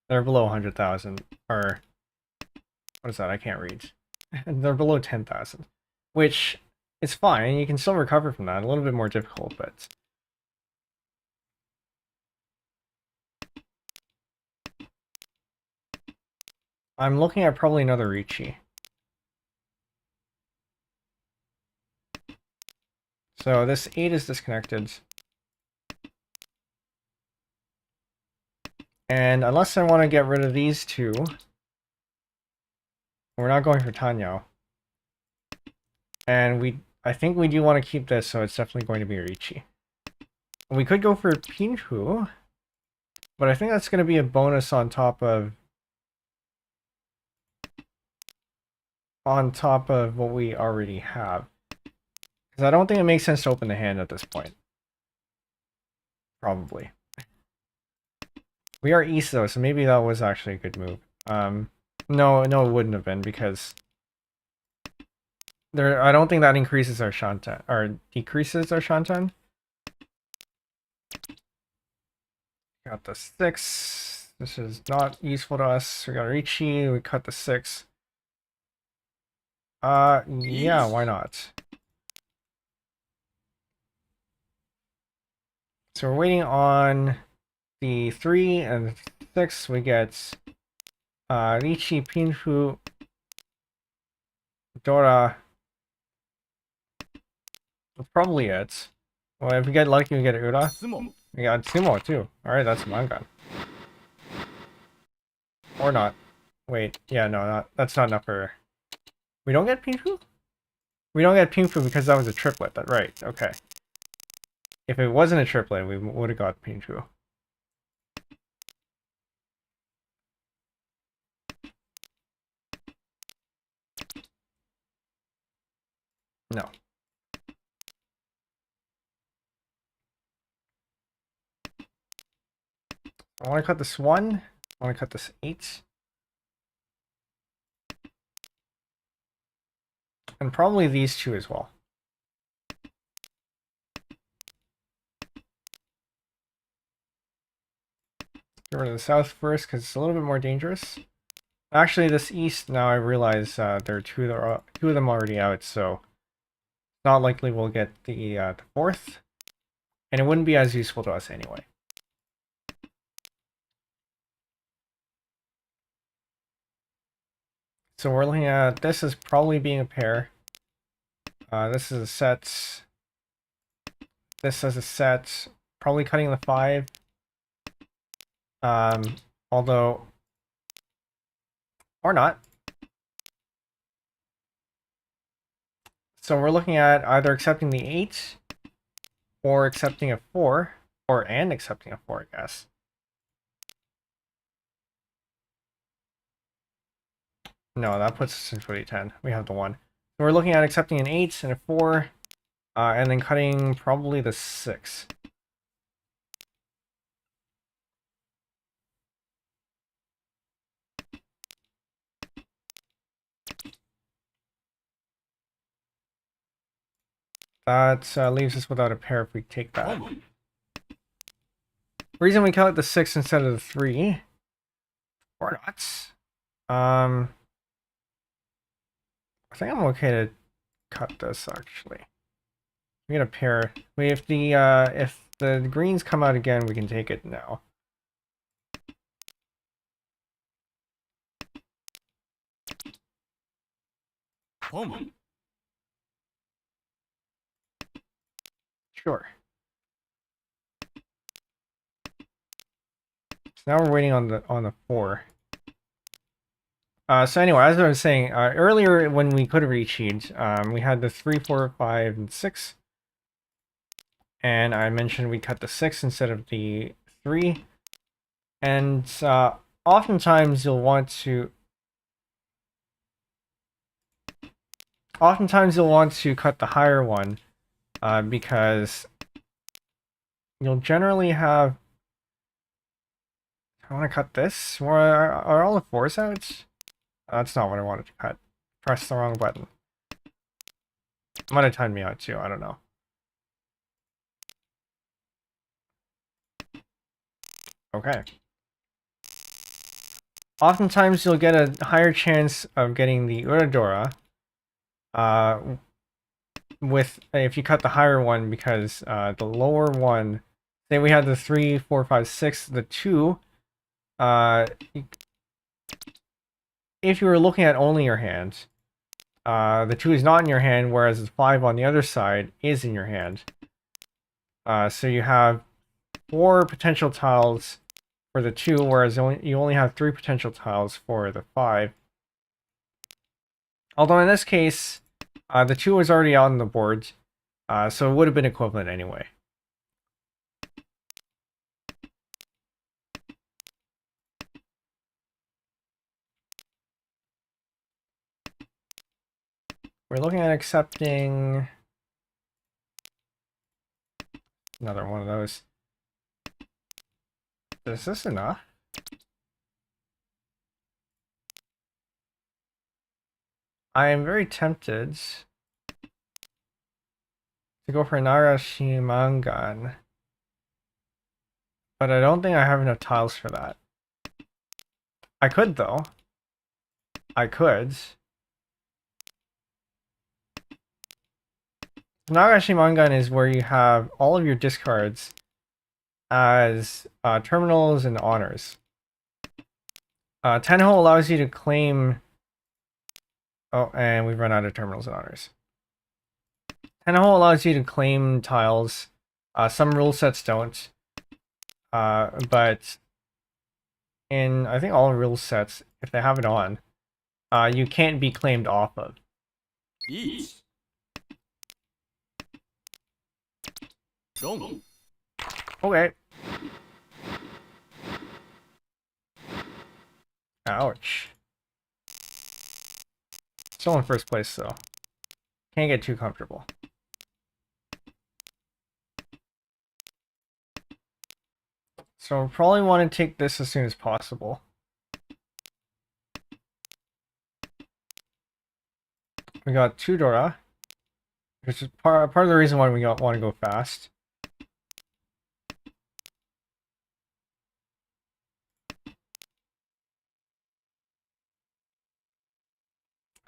They're below 100,000, or what is that? I can't read. They're below 10,000, which it's fine. You can still recover from that. A little bit more difficult, but I'm looking at probably another Richi. So this 8 is disconnected. And unless I want to get rid of these two, we're not going for Tanyo. And I think we do want to keep this, so it's definitely going to be Richi. We could go for Penbu, but I think that's going to be a bonus on top of what we already have. Because I don't think it makes sense to open the hand at this point. Probably. We are east though, so maybe that was actually a good move. No, it wouldn't have been, because I don't think that increases our Shantan, or decreases our Shantan. Got the 6. This is not useful to us. We got Richi, we cut the 6. Yeah, why not? So we're waiting on the 3 and the 6. We get Richi, Penbu, Dora. That's probably it. Well, if we get lucky, we get Ura. tsumo, We got tsumo too. Alright, that's mangan. Or not. Wait, yeah, no, that's not enough for... We don't get Penbu? We don't get Penbu because that was a triplet, right, okay. If it wasn't a triplet, we would have got Penbu. No. I want to cut this 1. I want to cut this 8. And probably these 2 as well. Get rid of the south first because it's a little bit more dangerous. Actually, this east, now I realize there are two of them already out, so it's not likely we'll get the 4th. And it wouldn't be as useful to us anyway. So we're looking at this as probably being a pair. This is a set. This as a set. Probably cutting the 5. Although, or not. So we're looking at either accepting the 8 or accepting a 4, and accepting a 4, I guess. No, that puts us in 40-10. We have the 1. So we're looking at accepting an 8 and a 4, and then cutting probably the 6. That leaves us without a pair if we take that. Reason we cut the 6 instead of the 3, or not. I think I'm okay to cut this actually. We get a pair. If the greens come out again, we can take it now. Sure. So now we're waiting on the 4. So anyway, as I was saying earlier, when we could have reached, we had the 3, 4, 5, and 6, and I mentioned we cut the 6 instead of the 3, and oftentimes you'll want to cut the higher one because you'll generally have. I want to cut this. Are all the 4s out? That's not what I wanted to cut. Press the wrong button. Might have timed me out too, I don't know. Okay. Oftentimes you'll get a higher chance of getting the Uradora with if you cut the higher one, because the lower one, say we had the 3, 4, 5, 6, the 2, if you were looking at only your hand, the 2 is not in your hand, whereas the 5 on the other side is in your hand. So you have 4 potential tiles for the 2, whereas you only have 3 potential tiles for the 5. Although in this case, the 2 was already out on the board, so it would have been equivalent anyway. We're looking at accepting another one of those. Is this enough? I am very tempted to go for Narashi Mangan, but I don't think I have enough tiles for that. I could though. I could. Narashi Mangan is where you have all of your discards as terminals and honors. Tenho allows you to claim. Oh, and we've run out of terminals and honors. Tenho allows you to claim tiles. Some rule sets don't. But in, I think, all rule sets, if they have it on, you can't be claimed off of. Each. Don't. Okay. Ouch. Still in first place, though. Can't get too comfortable. So we'll probably want to take this as soon as possible. We got 2 Dora, which is part of the reason why we want to go fast.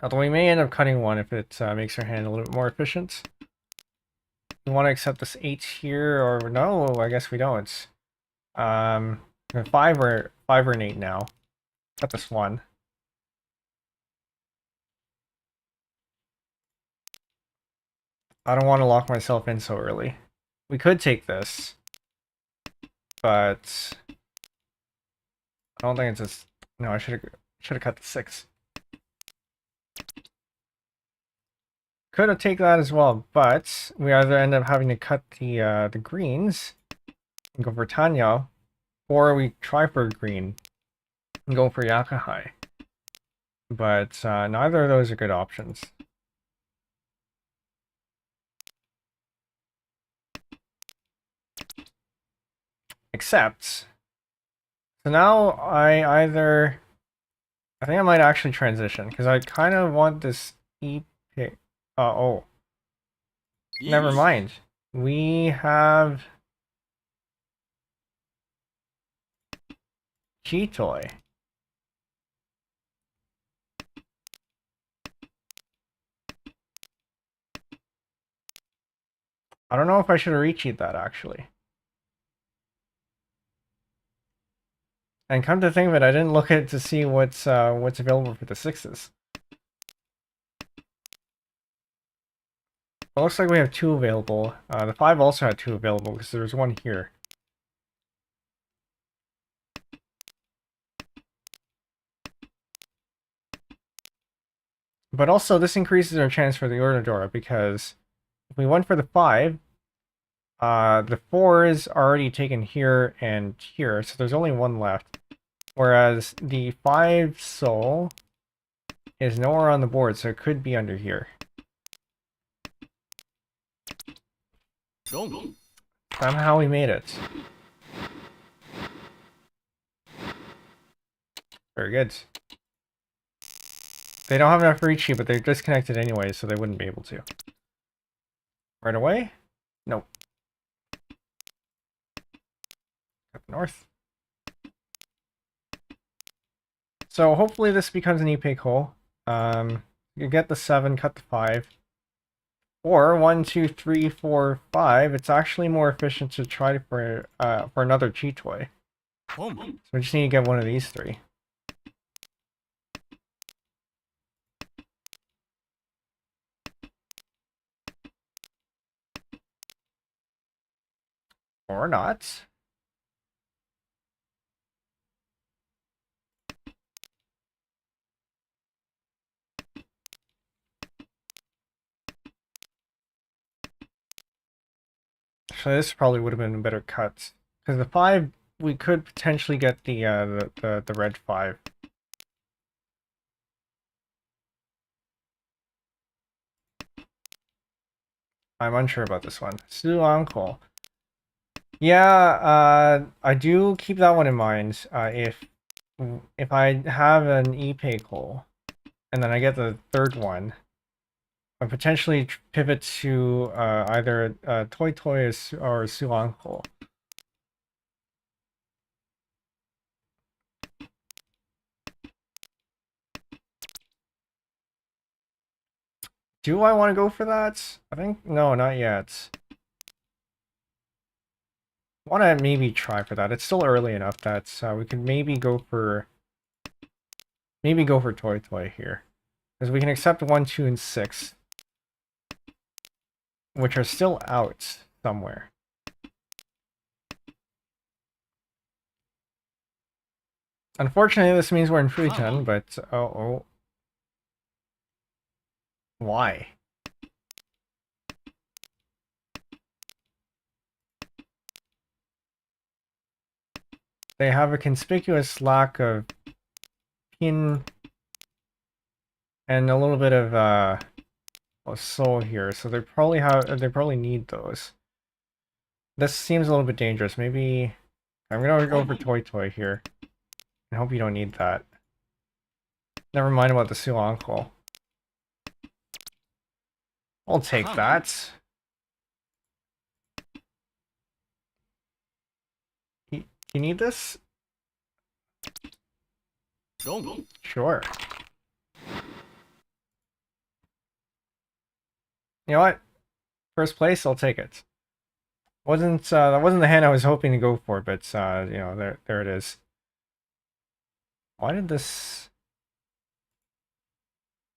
Although we may end up cutting one if it makes our hand a little bit more efficient. We want to accept this 8 here, or no, I guess we don't. 5 or an 8 now. Cut this 1. I don't want to lock myself in so early. We could take this, but I don't think it's just. No, I should have cut the 6. Could have taken that as well, but we either end up having to cut the greens and go for Tanya, or we try for green and go for Yakahai. But neither of those are good options. Except, so now I think I might actually transition, because I kind of want this E-pick. Oh. Never mind. We have Chitoy. I don't know if I should have recheat that, actually. And come to think of it, I didn't look at it to see what's available for the 6s. It looks like we have 2 available. The 5 also had 2 available because there's 1 here. But also, this increases our chance for the Ordadora, because if we went for the 5, the 4 is already taken here and here, so there's only 1 left. Whereas the 5 soul is nowhere on the board, so it could be under here. Somehow we made it. Very good. They don't have enough reach, but they're disconnected anyway, so they wouldn't be able to. Right away? Nope. Up north. So hopefully this becomes an e-pick hole. You get the 7, cut the 5. Or 1, 2, 3, 4, 5. It's actually more efficient to try for another chi toy. Home. So we just need to get one of these 3. Or not. So this probably would have been a better cut. Because the 5, we could potentially get the red 5. I'm unsure about this one. Su Uncle. Yeah, I do keep that one in mind. If I have an e-pay call, and then I get the 3rd one, I potentially pivot to either Toy Toy or Su Uncle. Do I want to go for that? I think no, not yet. Want to maybe try for that. It's still early enough that we could maybe go for Toy Toy here, because we can accept 1, 2, and 6, which are still out somewhere. Unfortunately, this means we're in Fujian, but why? They have a conspicuous lack of pin and a little bit of soul here, so they probably need those. This seems a little bit dangerous. Maybe I'm gonna go for Toy Toy here. I hope you don't need that. Never mind about the Su Uncle. I'll take that. You need this? Long. Sure. You know what? First place, I'll take it. That wasn't the hand I was hoping to go for, but you know, there it is. Why did this?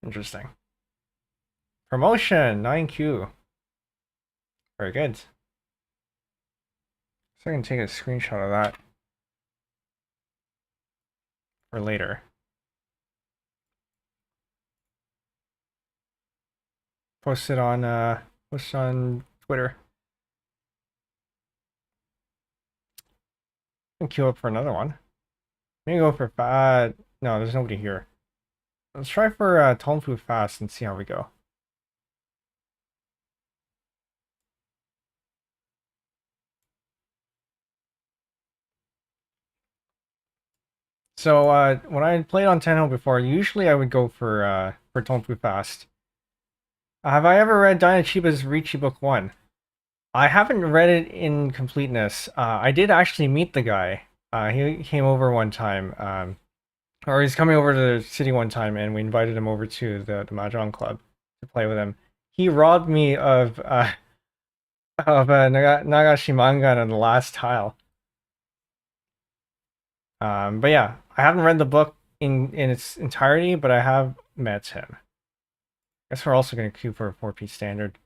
Interesting. Promotion 9Q. Very good. So I can take a screenshot of that for later. Post it on Twitter. And queue up for another one. Maybe go for no, there's nobody here. Let's try for Tonfu Fast and see how we go. So when I played on Tenho before, usually I would go for Tonfu Fast. Have I ever read Dynachiba's Richi Book 1? I haven't read it in completeness. I did actually meet the guy. He came over one time, or he's coming over to the city one time, and we invited him over to the Mahjong club to play with him. He robbed me of Nagashi Mangan on the last tile. But yeah, I haven't read the book in its entirety, but I have met him. Guess we're also going to queue for a 4-piece standard.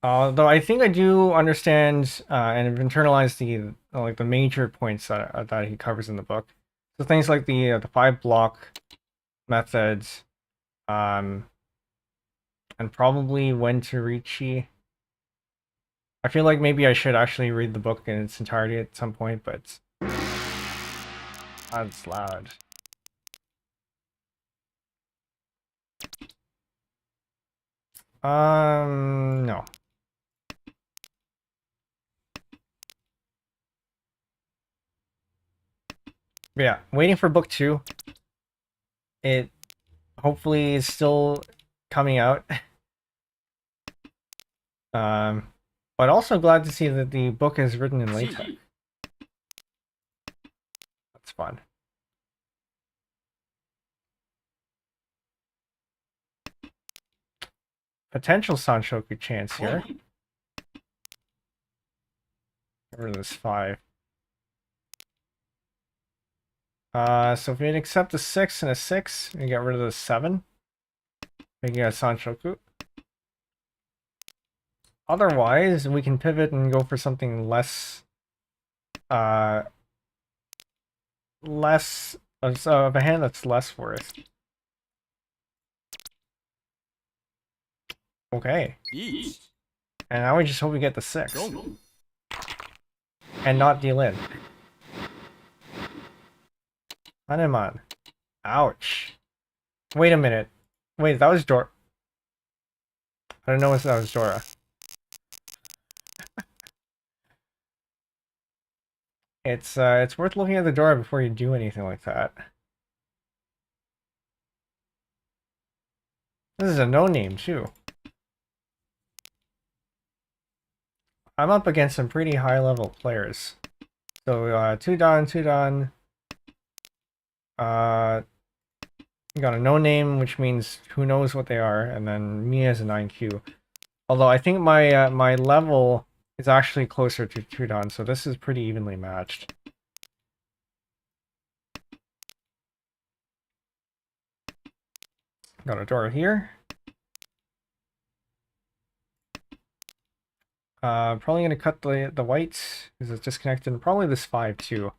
Though I think I do understand and have internalized the major points that he covers in the book. So things like the 5-block methods, and probably when to Richi. I feel like maybe I should actually read the book in its entirety at some point, but that's loud. No. But yeah, waiting for book 2. It hopefully is still coming out. But also glad to see that the book is written in LaTeX. That's fun. potential Sanshoku chance here. Get rid of this 5. So if we accept a 6 and a 6, we get rid of the 7. Making a Sanshoku. Otherwise, we can pivot and go for something less less of a hand that's less worth. Okay. And now we just hope we get the 6. And not deal in. Hanuman. Ouch. Wait a minute. Wait, that was Dora. I don't know if that was Dora. It's worth looking at the Dora before you do anything like that. This is a no-name too. I'm up against some pretty high-level players. So 2 down, 2 down. You got a no-name, which means who knows what they are, and then me as a 9Q. Although I think my my level is actually closer to 2 down, so this is pretty evenly matched. Got a Dora here. Probably gonna cut the whites because it's disconnected, and probably this 5 too.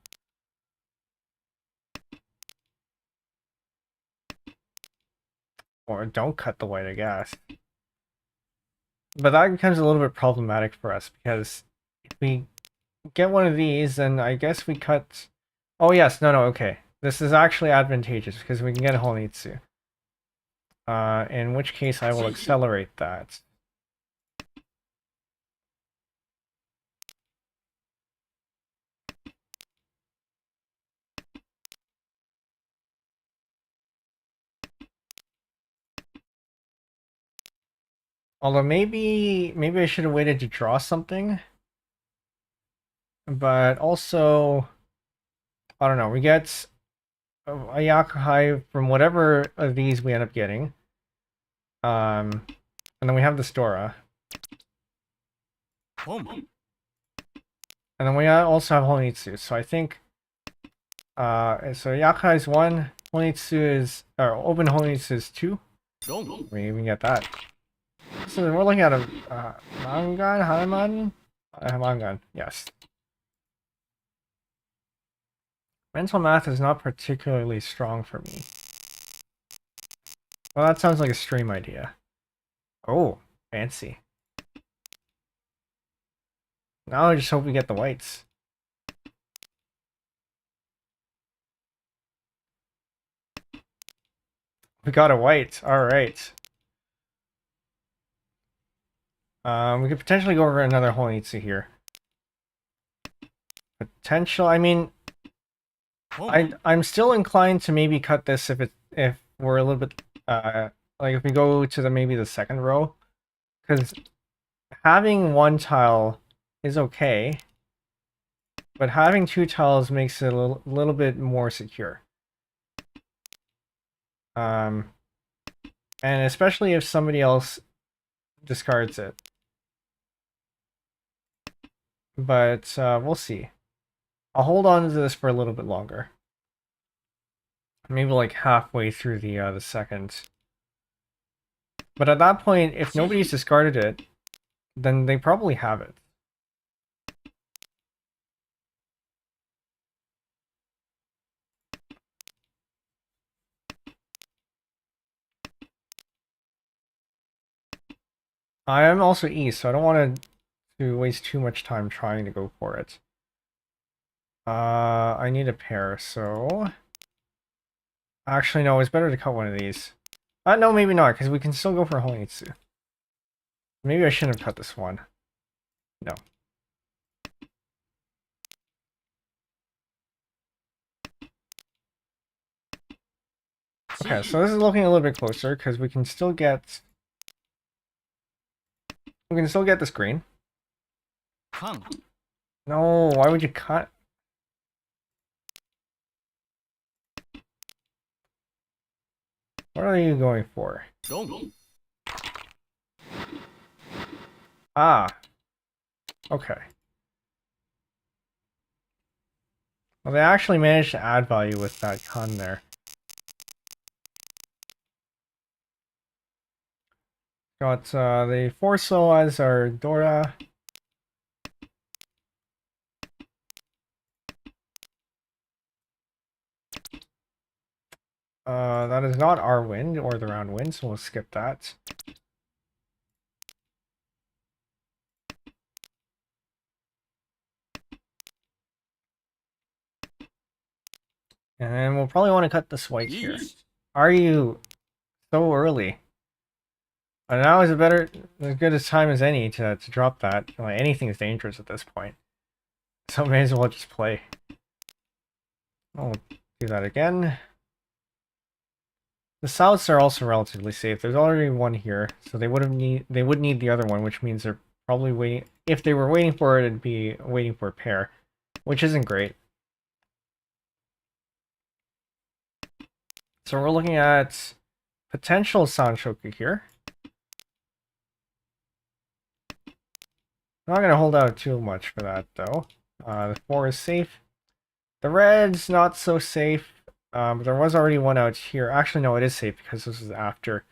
Or don't cut the white, I guess. But that becomes a little bit problematic for us because if we get one of these, then I guess we cut. Oh yes, no, okay. This is actually advantageous because we can get a Honitsu. In which case I will accelerate that. Although maybe I should have waited to draw something. But also, I don't know, we get a Yakuhai from whatever of these we end up getting. And then we have the Dora. And then we also have Honitsu. So I think so Yakuhai is 1, Honitsu is open Honitsu is 2. We even get that. So we're looking at a mangan, Hanuman? Mangan, yes. Mental math is not particularly strong for me. Well, that sounds like a stream idea. Oh, fancy. Now I just hope we get the whites. We got a white, alright. We could potentially go over another Honitsu here. Potential, I mean, I'm still inclined to maybe cut this if we're a little bit like if we go to maybe the second row, because having 1 tile is okay, but having 2 tiles makes it a little bit more secure. And especially if somebody else discards it. But we'll see. I'll hold on to this for a little bit longer. Maybe like halfway through the second. But at that point, if nobody's discarded it, then they probably have it. I am also East, so I don't want to waste too much time trying to go for it. I need a pair, so... Actually, no, it's better to cut one of these. No, maybe not, because we can still go for a Honitsu. Maybe I shouldn't have cut this one. No. Okay, so this is looking a little bit closer, because we can still get... We can still get this green. No, why would you cut? What are you going for? Ah, okay. Well, they actually managed to add value with that con there. Got the 4 soul as our Dora. That is not our wind or the round wind, so we'll skip that. And then we'll probably want to cut this white here. Are you so early? And now is as good a time as any to drop that. Like, anything is dangerous at this point. So may as well just play. I'll do that again. The souths are also relatively safe. There's already one here, so they would need the other one, which means they're probably waiting. If they were waiting for it, it'd be waiting for a pair, which isn't great. So we're looking at potential Sanshoku here. I'm not gonna hold out too much for that though. The 4 is safe. The red's not so safe. But there was already one out here. Actually, no, it is safe because this is after.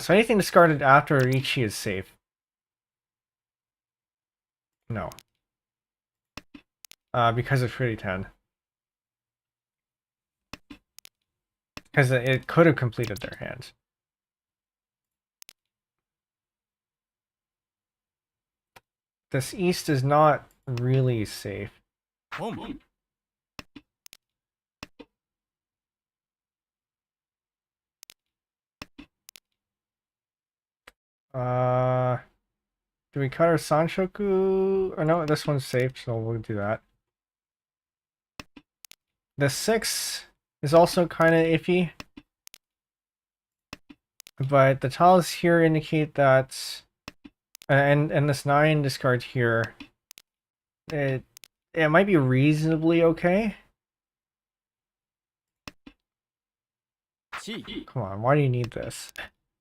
So anything discarded after Ichi is safe. No. Because of Pretty 10. Because it could have completed their hand. This east is not really safe. Do we cut our Sanshoku? Or no, this one's safe, so we'll do that. The 6 is also kind of iffy. But the tiles here indicate that... And this 9 discard here... It might be reasonably okay. Come on, why do you need this?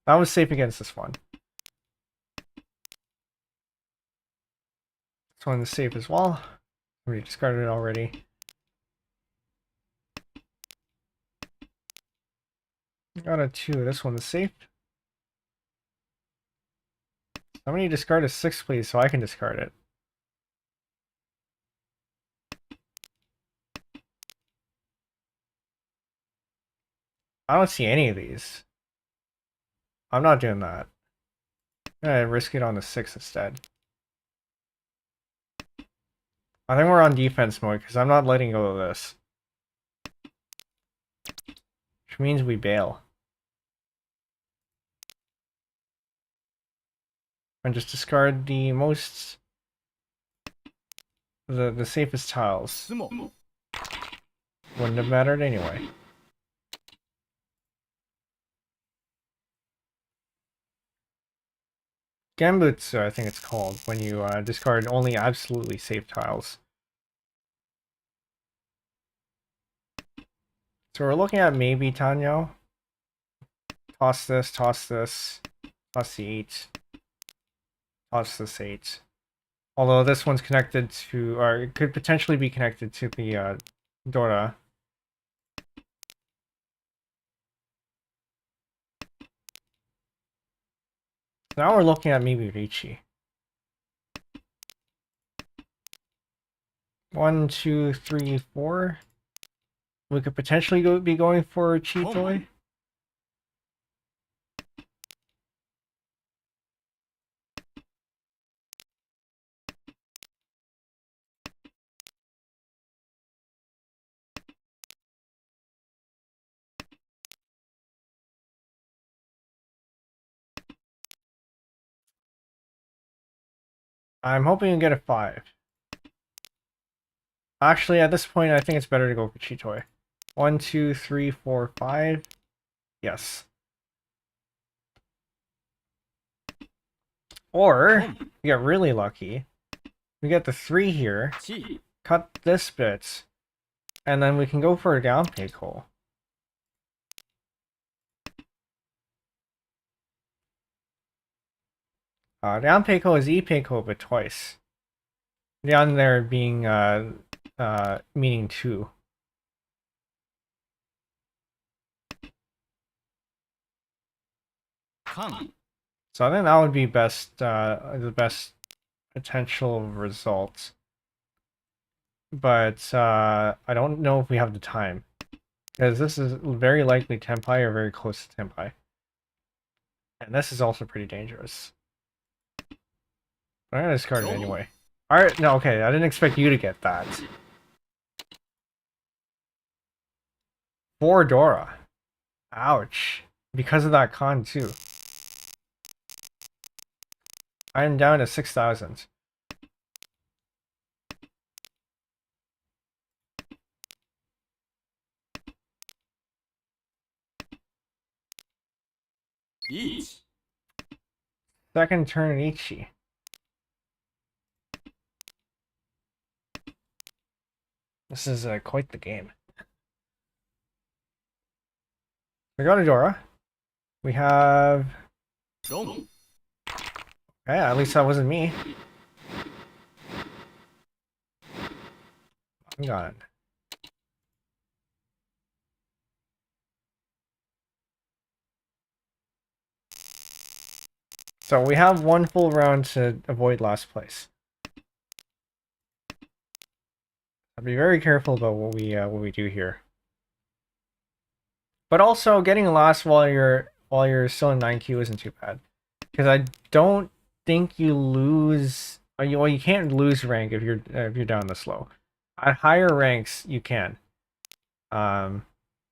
That was safe against this one. This one is safe as well. We discarded it already. Got a 2. This one is safe. Somebody discard a 6, please, so I can discard it. I don't see any of these. I'm not doing that. I'm gonna risk it on the 6 instead. I think we're on defense mode because I'm not letting go of this. Which means we bail. And just discard the most... the safest tiles. Wouldn't have mattered anyway. Genbutsu, I think it's called, when you discard only absolutely safe tiles. So we're looking at maybe Tanyo. Toss this, toss this, toss the 8. Toss this 8. Although this one's connected to, or it could potentially be connected to the Dora. Now we're looking at maybe Richi. 1, 2, 3, 4. We could potentially be going for Chitoi. I'm hoping to get a 5. Actually, at this point, I think it's better to go for Chitoi. 1, 2, 3, 4, 5. Yes. Or, we get really lucky. We get the 3 here. Cut this bit. And then we can go for a down pig hole. Down peiko is e-peiko, but twice. Down there being meaning two. Kan. So I think that would be best, the best potential result. But I don't know if we have the time. Because this is very likely Tenpai or very close to Tenpai. And this is also pretty dangerous. I'm gonna discard it anyway. Alright, no, okay, I didn't expect you to get that. 4 Dora. Ouch. Because of that con too. I am down to 6,000. Ich. Second turn Ichi. This is quite the game. We got a Dora. We have... Dong. Yeah, at least that wasn't me. Mangan. So we have one full round to avoid last place. I'll be very careful about what we do here. But also getting last while you're still in 9Q isn't too bad. Because I don't think you lose well, you can't lose rank if you're down this low. At higher ranks you can. But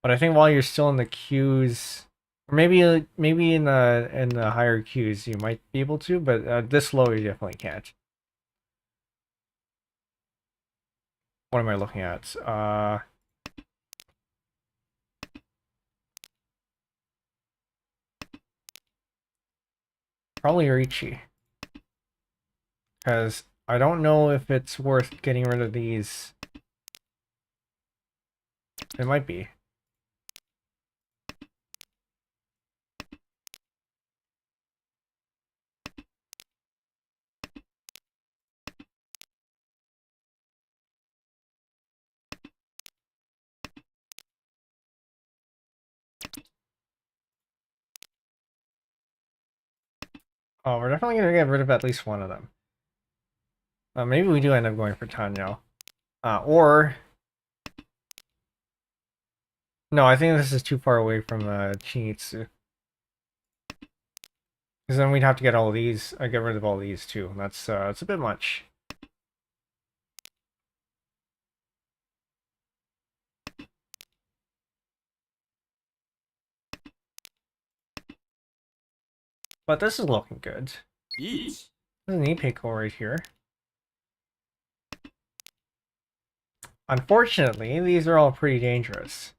I think while you're still in the queues, or maybe in the higher queues you might be able to, but this low you definitely can't. What am I looking at? Probably Richi. Because I don't know if it's worth getting rid of these. It might be. Oh, we're definitely going to get rid of at least one of them. Maybe we do end up going for Tanyo. Or... No, I think this is too far away from Chinitsu. Because then we'd have to get all of these, get rid of all these too. That's it's a bit much. But this is looking good. Ich. There's an e-pickle right here. Unfortunately, these are all pretty dangerous.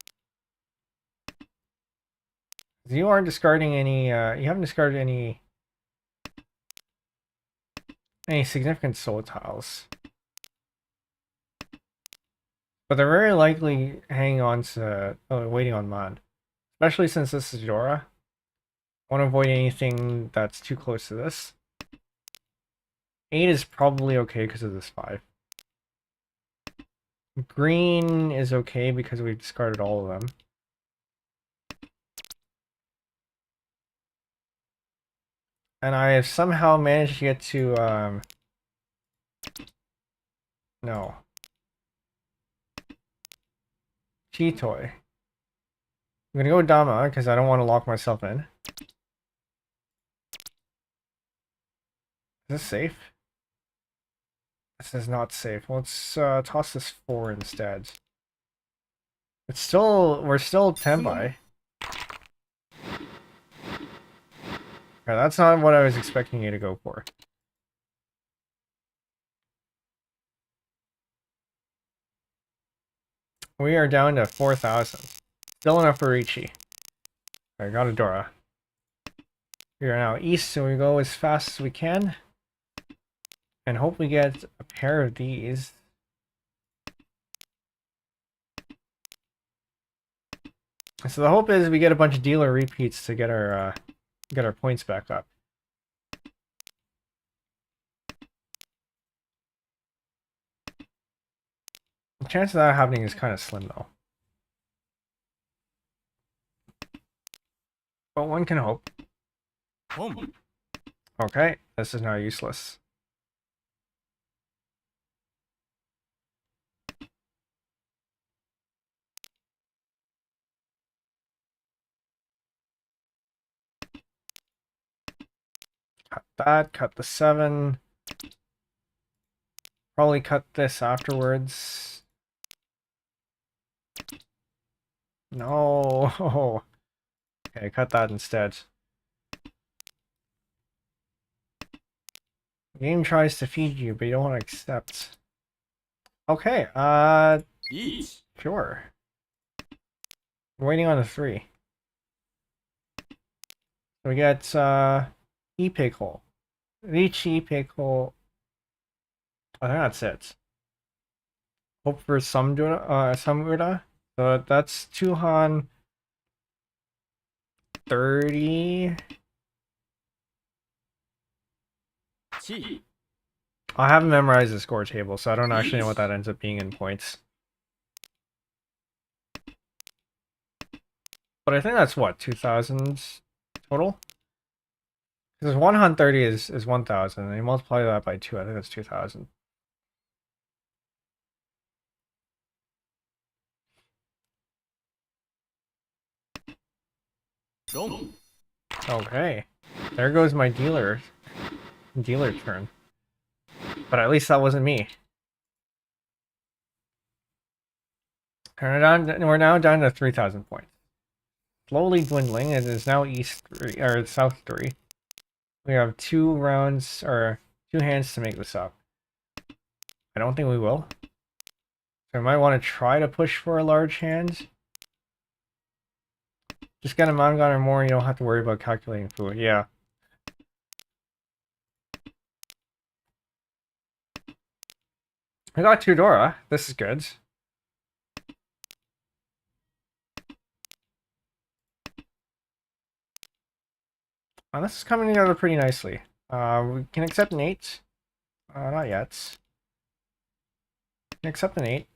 You aren't discarding any, you haven't discarded any significant soul tiles. But they're very likely hanging on to, waiting on Man. Especially since this is Dora. I want to avoid anything that's too close to this. 8 is probably okay because of this 5. Green is okay because we've discarded all of them. And I have somehow managed to get to, no. Chitoy. I'm gonna go Dama because I don't want to lock myself in. Is this safe? This is not safe. Let's toss this 4 instead. It's still, we're still Tenpai. Okay, that's not what I was expecting you to go for. We are down to 4,000. Still enough for Ichi. I got a Dora. We are now east, so we go as fast as we can. And hope we get a pair of these. So the hope is we get a bunch of dealer repeats to get our points back up. The chance of that happening is kind of slim though. But one can hope. Home. Okay, this is now useless. Cut that, cut the 7. Probably cut this afterwards. No. Okay, cut that instead. The game tries to feed you, but you don't want to accept. Okay, Each. sure. We're waiting on the 3. So we get e-pig hole. Reach e-pig hole. I think that's it. Hope for some dora, some ura. So that's Tuhan 30. Chi. I haven't memorized the score table, so I don't actually know what that ends up being in points. But I think that's what, 2,000 total? Because 130 is 1,000, and you multiply that by 2, I think that's 2,000. Long. Okay. There goes my dealer turn. But at least that wasn't me. Turn it on. We're now down to 3,000 points. Slowly dwindling. It is now east 3 or south 3. We have 2 rounds or 2 hands to make this up. I don't think we will. So I might want to try to push for a large hand. Just get a mangan or more, and you don't have to worry about calculating food. Yeah. I got 2 dora. This is good. This is coming together pretty nicely. We can accept an 8. Not yet. We can accept an 8.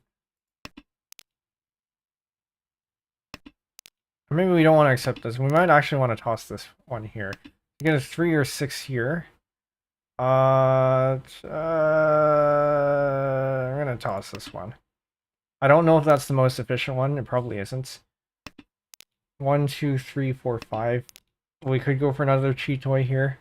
Or maybe we don't want to accept this. We might actually want to toss this one here. Get a 3 or 6 here. I'm gonna toss this one. I don't know if that's the most efficient one. It probably isn't. 1, 2, 3, 4, 5. We could go for another chi toy here.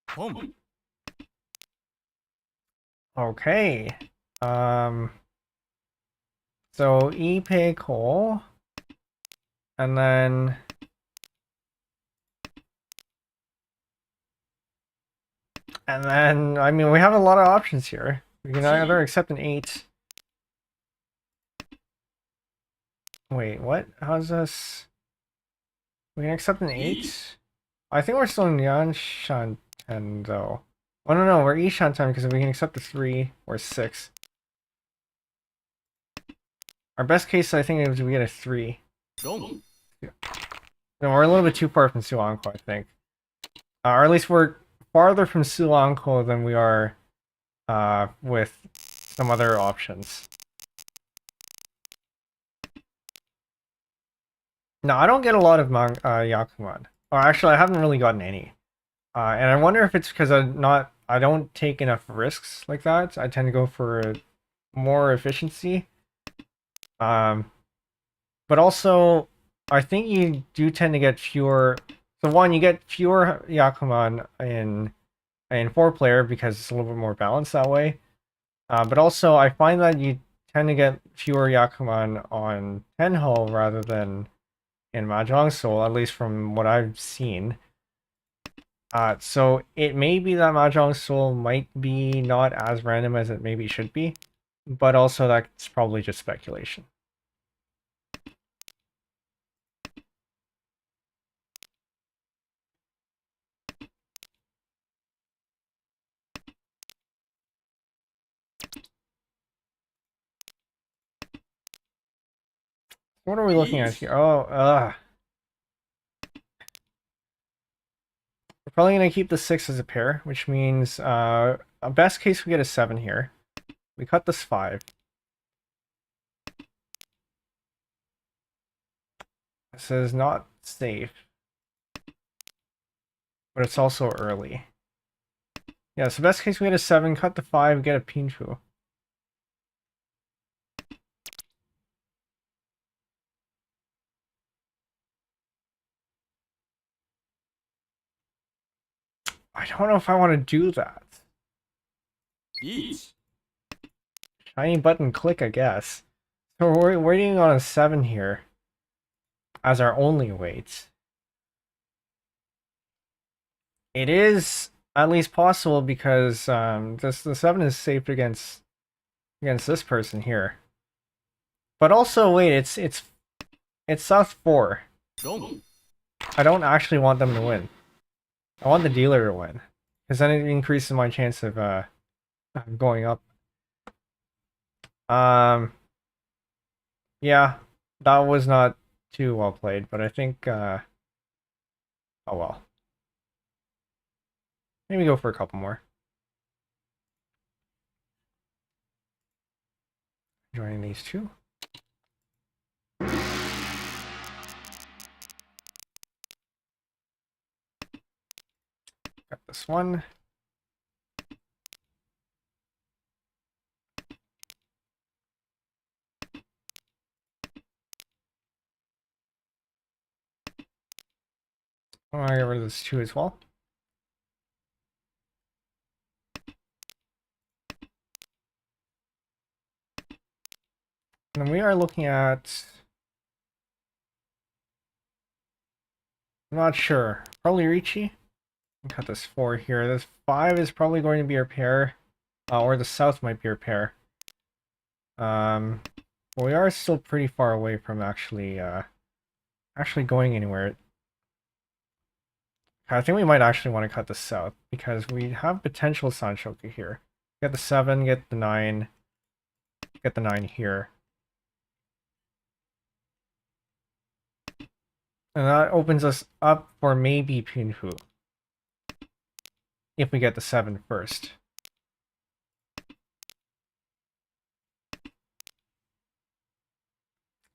Home. Okay. So e-pig hole. And then I mean, we have a lot of options here. We can either accept an 8. Wait, what? How's this? We can accept an 8? I think we're still in Yanshan 10 though. Oh no, we're Ishan 10 because we can accept a 3 or 6. Our best case, I think, is we get a 3. Long. No, we're a little bit too far from Sulanko, I think. Or at least we're farther from Sulanko than we are with some other options. No, I don't get a lot of Yakuman. Or actually, I haven't really gotten any. And I wonder if it's because I don't take enough risks like that. I tend to go for more efficiency. But also, I think you do tend to get fewer. So one, you get fewer Yakuman in 4-player because it's a little bit more balanced that way. But also, I find that you tend to get fewer Yakuman on Tenho rather than in Mahjong Soul, at least from what I've seen. So it may be that Mahjong Soul might be not as random as it maybe should be, but also that's probably just speculation. What are we looking at here? Oh, Probably gonna keep the 6 as a pair, which means best case we get a 7 here. We cut this 5. This is not safe, but it's also early. Yeah, so best case we get a 7, cut the 5, get a Penbu. I don't know if I want to do that. 1 Shiny button click, I guess. So we're waiting on a 7 here as our only weight. It is at least possible because the 7 is safe against this person here. But also, wait, it's South 4. 4 I don't actually want them to win. I want the dealer to win, because then it increases my chance of going up. Yeah, that was not too well played, but I think oh well. Maybe go for a couple more. Joining these two. Got this one. I'm gonna get rid of this 2 as well. And we are looking at... I'm not sure. Probably Ricci. Cut this 4 here. This 5 is probably going to be our pair. Or the South might be our pair. But we are still pretty far away from actually going anywhere. I think we might actually want to cut the South, because we have potential Sanshoku here. Get the 7, get the 9, get the 9 here. And that opens us up for maybe Penbu. If we get the 7 first.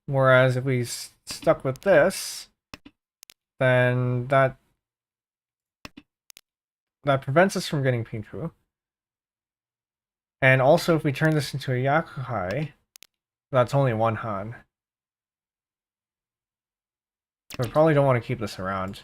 Whereas if we stuck with this, then that prevents us from getting Penbu. And also if we turn this into a Yakuhai, that's only 1 Han. So we probably don't want to keep this around.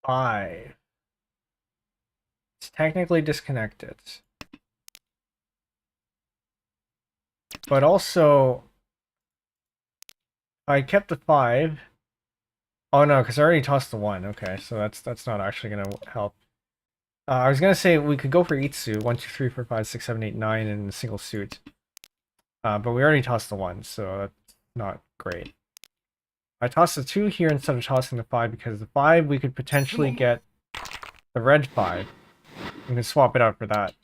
Five. It's technically disconnected. But also, I kept the 5. Oh no, because I already tossed the 1. Okay, so that's not actually gonna help. I was gonna say we could go for Itsu 1, 2, 3, 4, 5, 6, 7, 8, 9 in a single suit. But we already tossed the 1, so that's not great. I tossed the 2 here instead of tossing the 5 because the 5 we could potentially get the red 5. We can swap it out for that.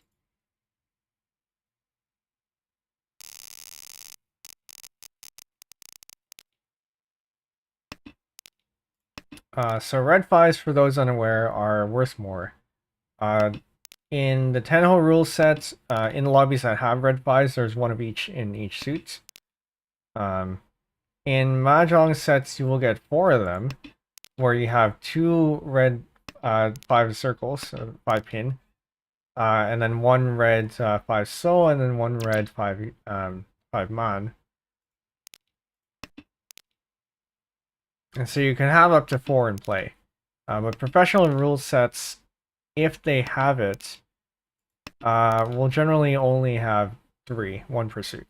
So red 5s, for those unaware, are worth more. In the Tenho rule set, in the lobbies that have red 5s, there's 1 of each in each suit. In Mahjong sets, you will get 4 of them, where you have 2 red 5 circles, 5 pin, and then 1 red 5 soul, and then 1 red 5 man. And so you can have up to 4 in play. But professional rule sets, if they have it, will generally only have 3, 1 per suit.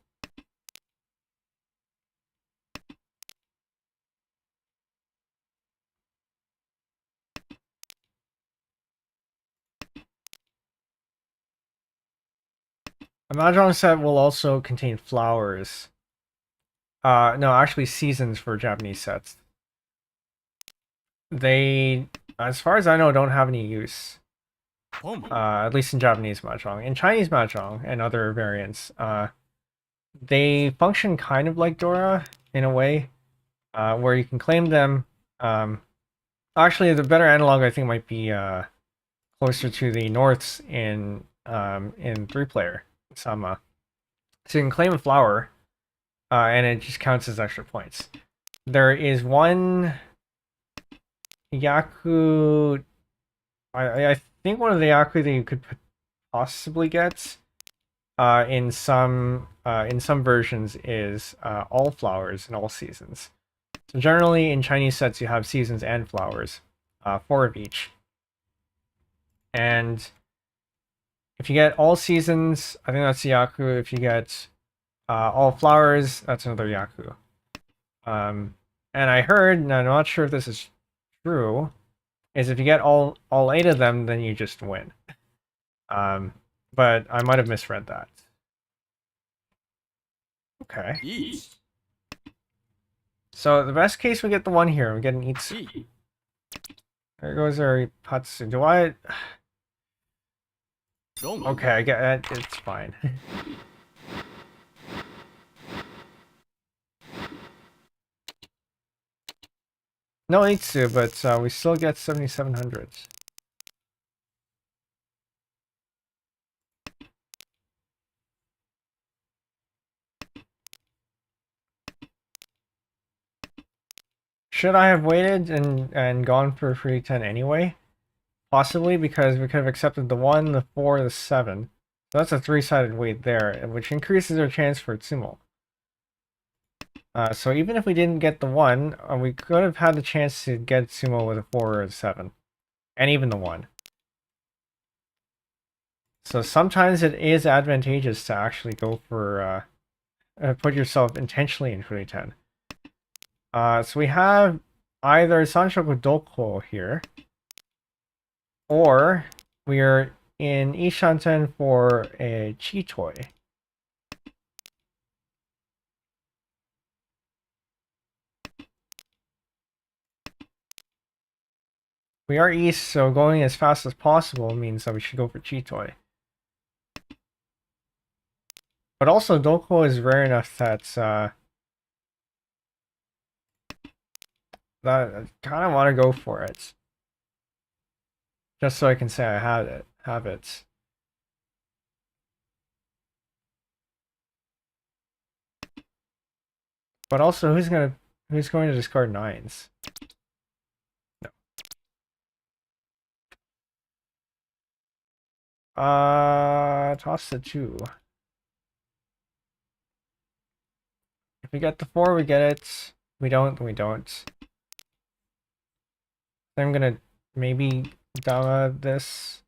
A mahjong set will also contain flowers. No, actually seasons for Japanese sets. They, as far as I know, don't have any use. At least in Japanese mahjong. In Chinese mahjong and other variants, they function kind of like dora in a way, where you can claim them. Actually, the better analog I think might be closer to the Norths in 3-player Sama. So you can claim a flower, and it just counts as extra points. There is one Yaku. I think one of the Yaku that you could possibly get in some versions is all flowers in all seasons. So generally in Chinese sets you have seasons and flowers, 4 of each. And if you get all seasons, I think that's the Yaku. If you get all flowers, that's another Yaku. And I heard, and I'm not sure if this is true, is if you get all 8 of them, then you just win. But I might have misread that. Okay. So the best case, we get the one here. We get an Itsu. There goes our Patsu. Do I? Okay, I get it. It's fine. No Itsu, but we still get 7,700. Should I have waited and gone for free 10 anyway? Possibly, because we could have accepted the 1, the 4, the 7. So that's a 3-sided weight there, which increases our chance for tsumo. So even if we didn't get the 1, we could have had the chance to get tsumo with a 4 or a 7. And even the 1. So sometimes it is advantageous to actually go for, put yourself intentionally in free 10. So we have either Sanshoku Doko here, or we are in Ishanten for a Chitoi. We are east, so going as fast as possible means that we should go for Chitoi. But also, Doko is rare enough that I kind of want to go for it. Just so I can say I have it. But also, who's going to discard 9s? No. Toss the 2. If we get the 4, we get it. We don't, we don't. Then I'm gonna maybe Dama this.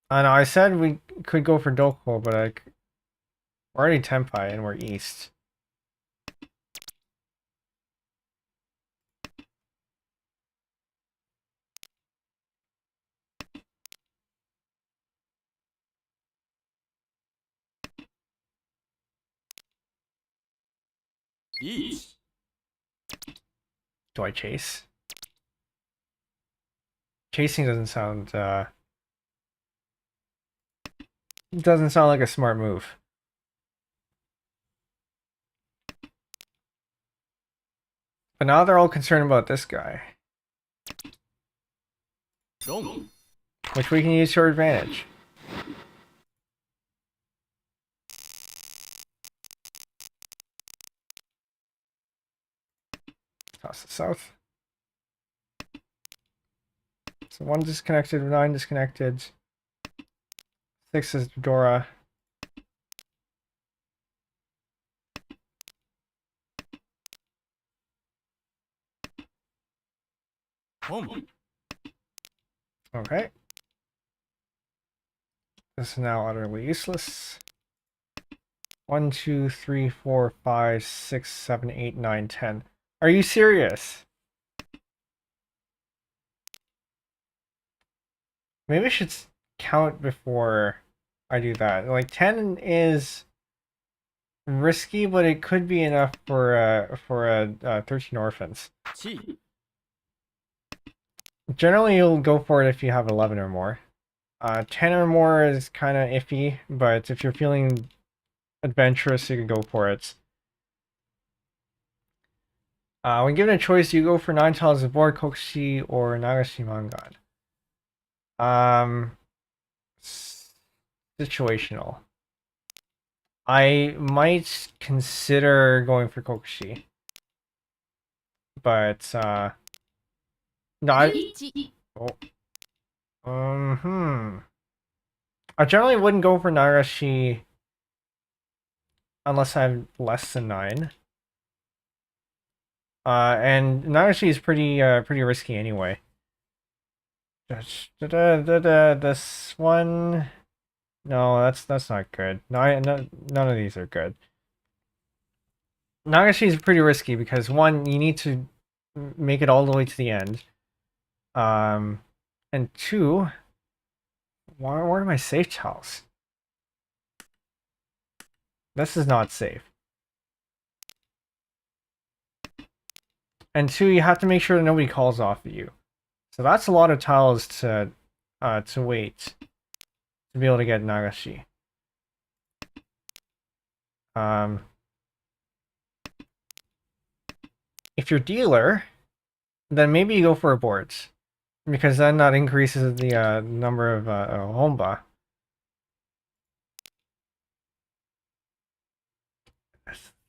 I know I said we could go for Doko, but we're already Tenpai and we're east. Do I chase? Chasing doesn't sound like a smart move. But now they're all concerned about this guy, which we can use to our advantage. Toss the south. So 1 disconnected, 9 disconnected. 6 is Dora. Okay. This is now utterly useless. 1, 2, 3, 4, 5, 6, 7, 8, 9, 10. Are you serious? maybe I should count before I do that. Like 10 is risky, but it could be enough for 13 orphans. 7 Generally, you'll go for it if you have 11 or more. 10 or more is kind of iffy, but if you're feeling adventurous, you can go for it. When given a choice, you go for 9 tiles of board, kokushi, or nagashi mangan. Situational. I might consider going for kokushi, but no. I generally wouldn't go for nagashi unless I have less than 9. And nagashi is pretty risky anyway. This one, no, that's not good. No, none of these are good. Nagashi is pretty risky because one, you need to make it all the way to the end. And two, where are my safe tiles? This is not safe. And two, you have to make sure that nobody calls off at you. So that's a lot of tiles to wait to be able to get nagashi. If you're dealer, then maybe you go for aborts, because then that increases the number of honba.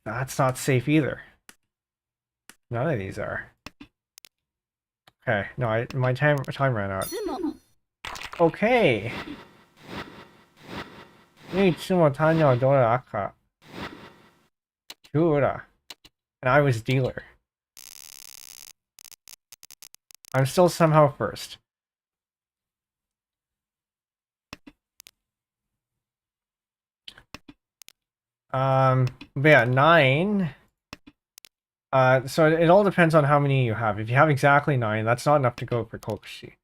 That's not safe either. None of these are. Okay, no, my time ran out. つも Okay. tsumo, tanya, dora, aka. Tura. And I was dealer. I'm still somehow first. But yeah, 9. So it all depends on how many you have. If you have exactly 9, that's not enough to go for kokushi.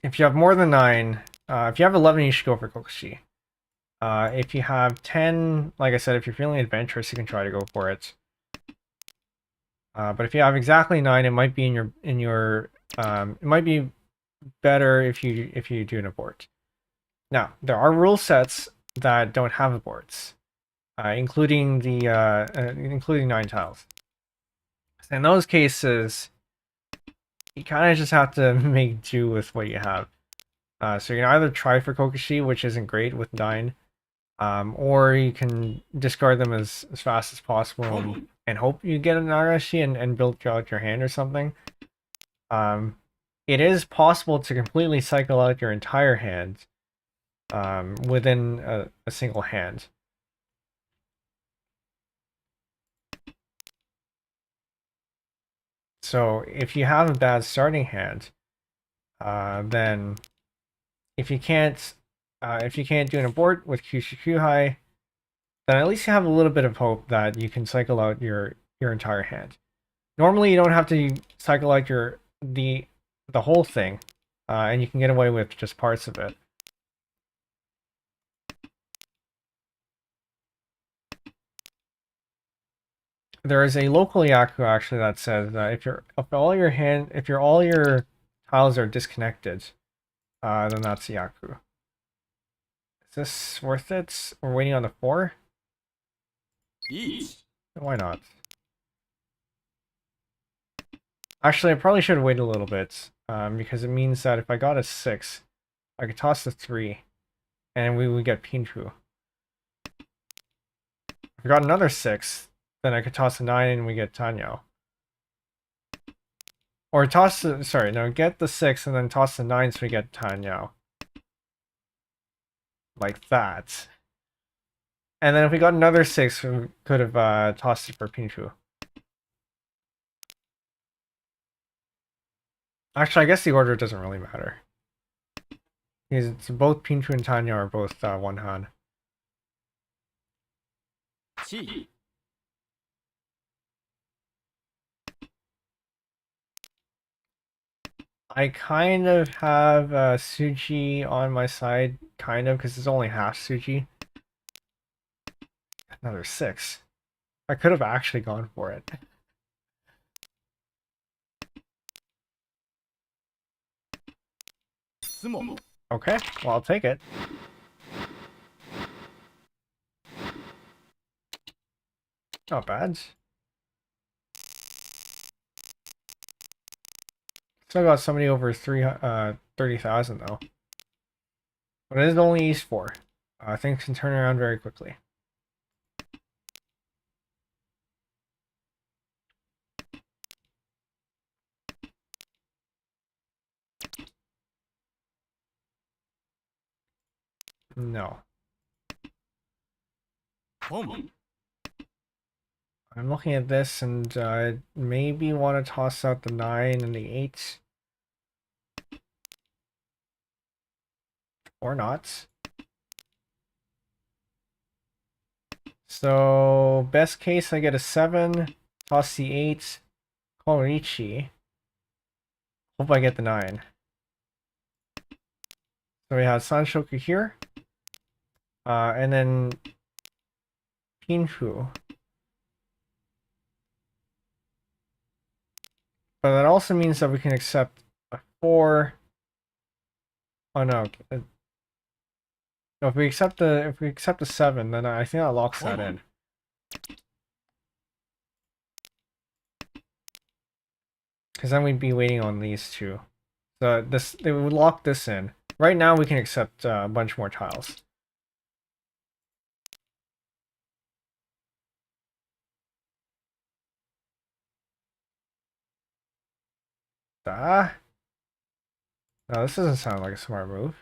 If you have more than 9, if you have 11, you should go for kokushi. If you have 10, like I said, if you're feeling adventurous, you can try to go for it. But if you have exactly 9, it might be it might be better if you do an abort. Now, there are rule sets that don't have aborts, including 9 tiles. In those cases, you kind of just have to make do with what you have. So you can either try for kokushi, which isn't great with 9, or you can discard them as fast as possible and hope you get a nagashi and build out your hand or something. It is possible to completely cycle out your entire hand within a single hand. So if you have a bad starting hand, then if you can't do an abort with Kyushukuhai, then at least you have a little bit of hope that you can cycle out your entire hand. Normally, you don't have to cycle out the whole thing, and you can get away with just parts of it. There is a local yaku actually that says that if all your tiles are disconnected, then that's yaku. Is this worth it? We're waiting on the 4? 1 Why not? Actually, I probably should have waited a little bit, because it means that if I got a 6, I could toss the 3, and we would get Penbu. If I got another 6, then I could toss a 9 and we get Tanyo. Or get the 6 and then toss the 9 so we get Tanyo. Like that. And then if we got another 6, we could have tossed it for Penbu. Actually, I guess the order doesn't really matter. Because it's both Penbu and Tanyo are both one han. 1 I I kind of have Suji on my side, kind of, because it's only half Suji. Another 6. I could have actually gone for it. tsumo, Okay, well, I'll take it. Not bad. Still got somebody over 30,000 though. But it is only East 4. Things can turn around very quickly. No. pon, I'm looking at this and maybe want to toss out the 9 and the 8. Or not. So, best case, I get a 7, toss the 8, call Richi. Hope I get the 9. So we have Sanshoku here. And then Penbu. But that also means that we can accept a 4. Oh no. No, if we accept the 7, then I think that locks that in. Because then we'd be waiting on these two. So they would lock this in. Right now we can accept a bunch more tiles. Ah. No, this doesn't sound like a smart move.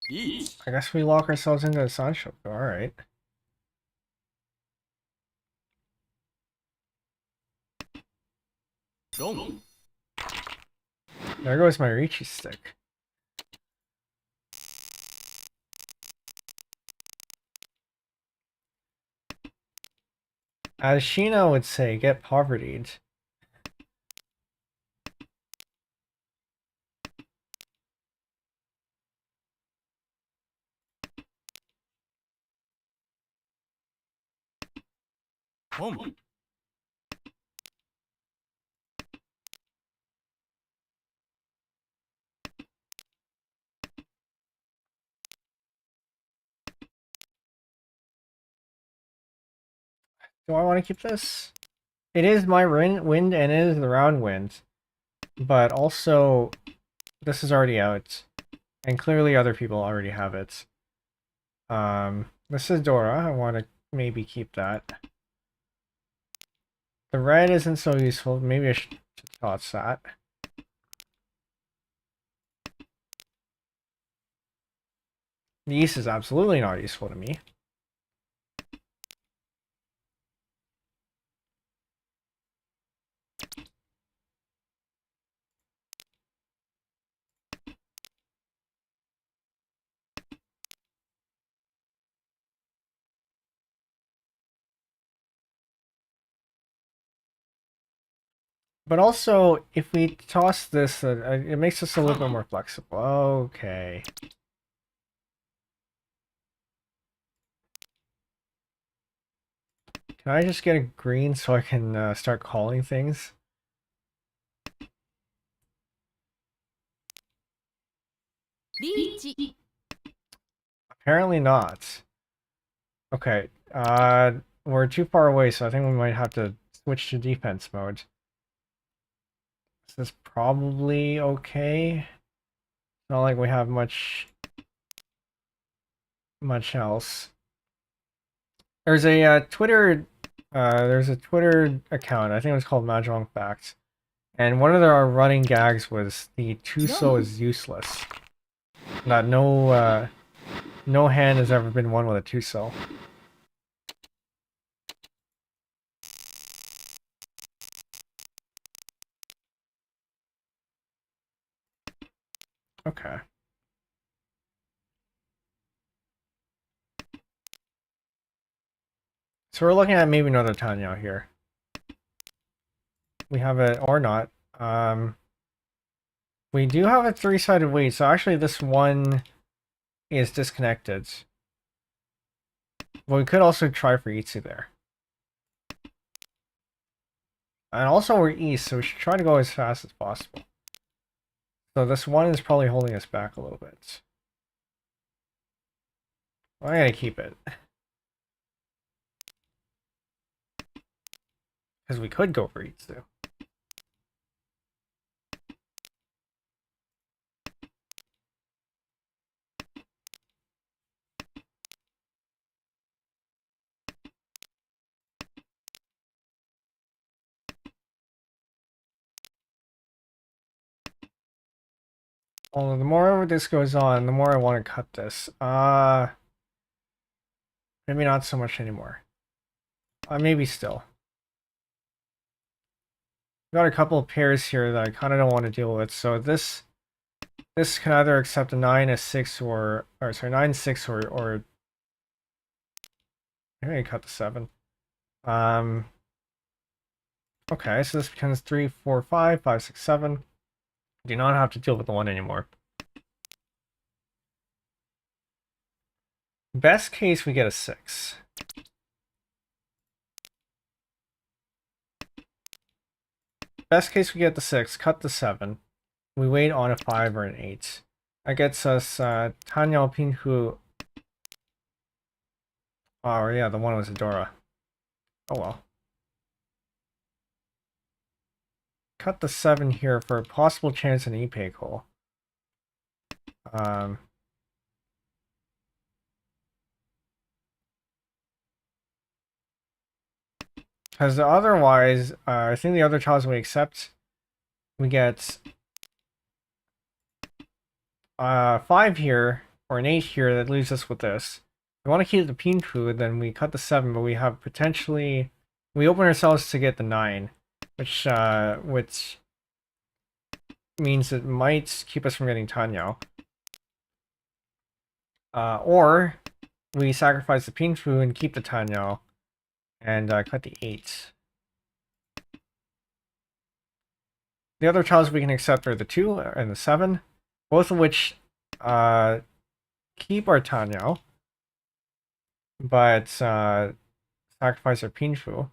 ich, I guess we lock ourselves into the Sancho. Alright. ron, There goes my Richi stick. As Sheena would say, get povertied. pon, Do I want to keep this? It is my wind and it is the round wind. But also, this is already out. And clearly other people already have it. This is Dora. I want to maybe keep that. The red isn't so useful. Maybe I should toss that. The east is absolutely not useful to me. But also, if we toss this, it makes us a little bit more flexible. Okay. Can I just get a green so I can start calling things? Reach. Apparently not. Okay. We're too far away, so I think we might have to switch to defense mode. This is probably okay. Not like we have much else. There's a Twitter account. I think it was called MAHJONG Facts, and one of their running gags was the tsumo is useless. That no hand has ever been won with a tsumo. Okay. So we're looking at maybe another Tanya here. We have it or not. We do have a three-sided weight, so actually this one is disconnected. But we could also try for Itsu there. And also we're east, so we should try to go as fast as possible. So this one is probably holding us back a little bit. I'm gonna keep it. Because we could go for Itsu. Although the more this goes on, the more I want to cut this. Maybe not so much anymore. Maybe still. Got a couple of pairs here that I kind of don't want to deal with. So this can either accept a 9, a 6, or sorry, 9, 6, or I'm gonna cut the 7. Okay, so this becomes 3, 4, 5, 5, 6, 7. Do not have to deal with the 1 anymore. Best case, we get a 6. Best case, we get the 6, cut the 7. We wait on a 5 or an 8. That gets us Tanyao Pinhu. Oh, yeah, the one was a Dora. Oh well. Cut the 7 here for a possible chance in e-paycall. Because otherwise, I think the other tiles we accept, we get 5 here, or an 8 here, that leaves us with this. If we want to keep the Pinfu, then we cut the 7, but we have potentially... We open ourselves to get the 9, which means it might keep us from getting Tanyao. Or we sacrifice the Pinfu and keep the Tanyao, and cut the 8. The other tiles we can accept are the 2 and the 7, both of which keep our Tanyao, but sacrifice our Pinfu.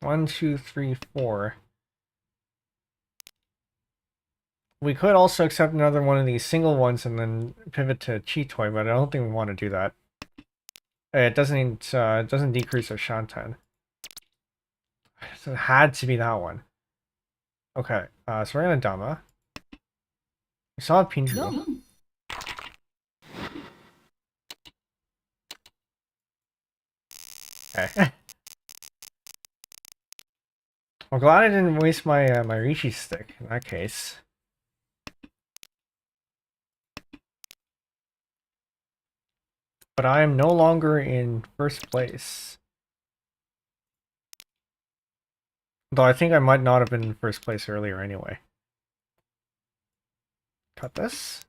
One, two, three, 4. We could also accept another one of these single ones and then pivot to Chitoy, but I don't think we want to do that. It doesn't decrease our Shantan. So it had to be that one. Okay, so we're gonna Dama. We saw a Pinfu. Okay. I'm glad I didn't waste my my Rishi stick in that case. But I am no longer in first place. Though I think I might not have been in first place earlier anyway. Cut this.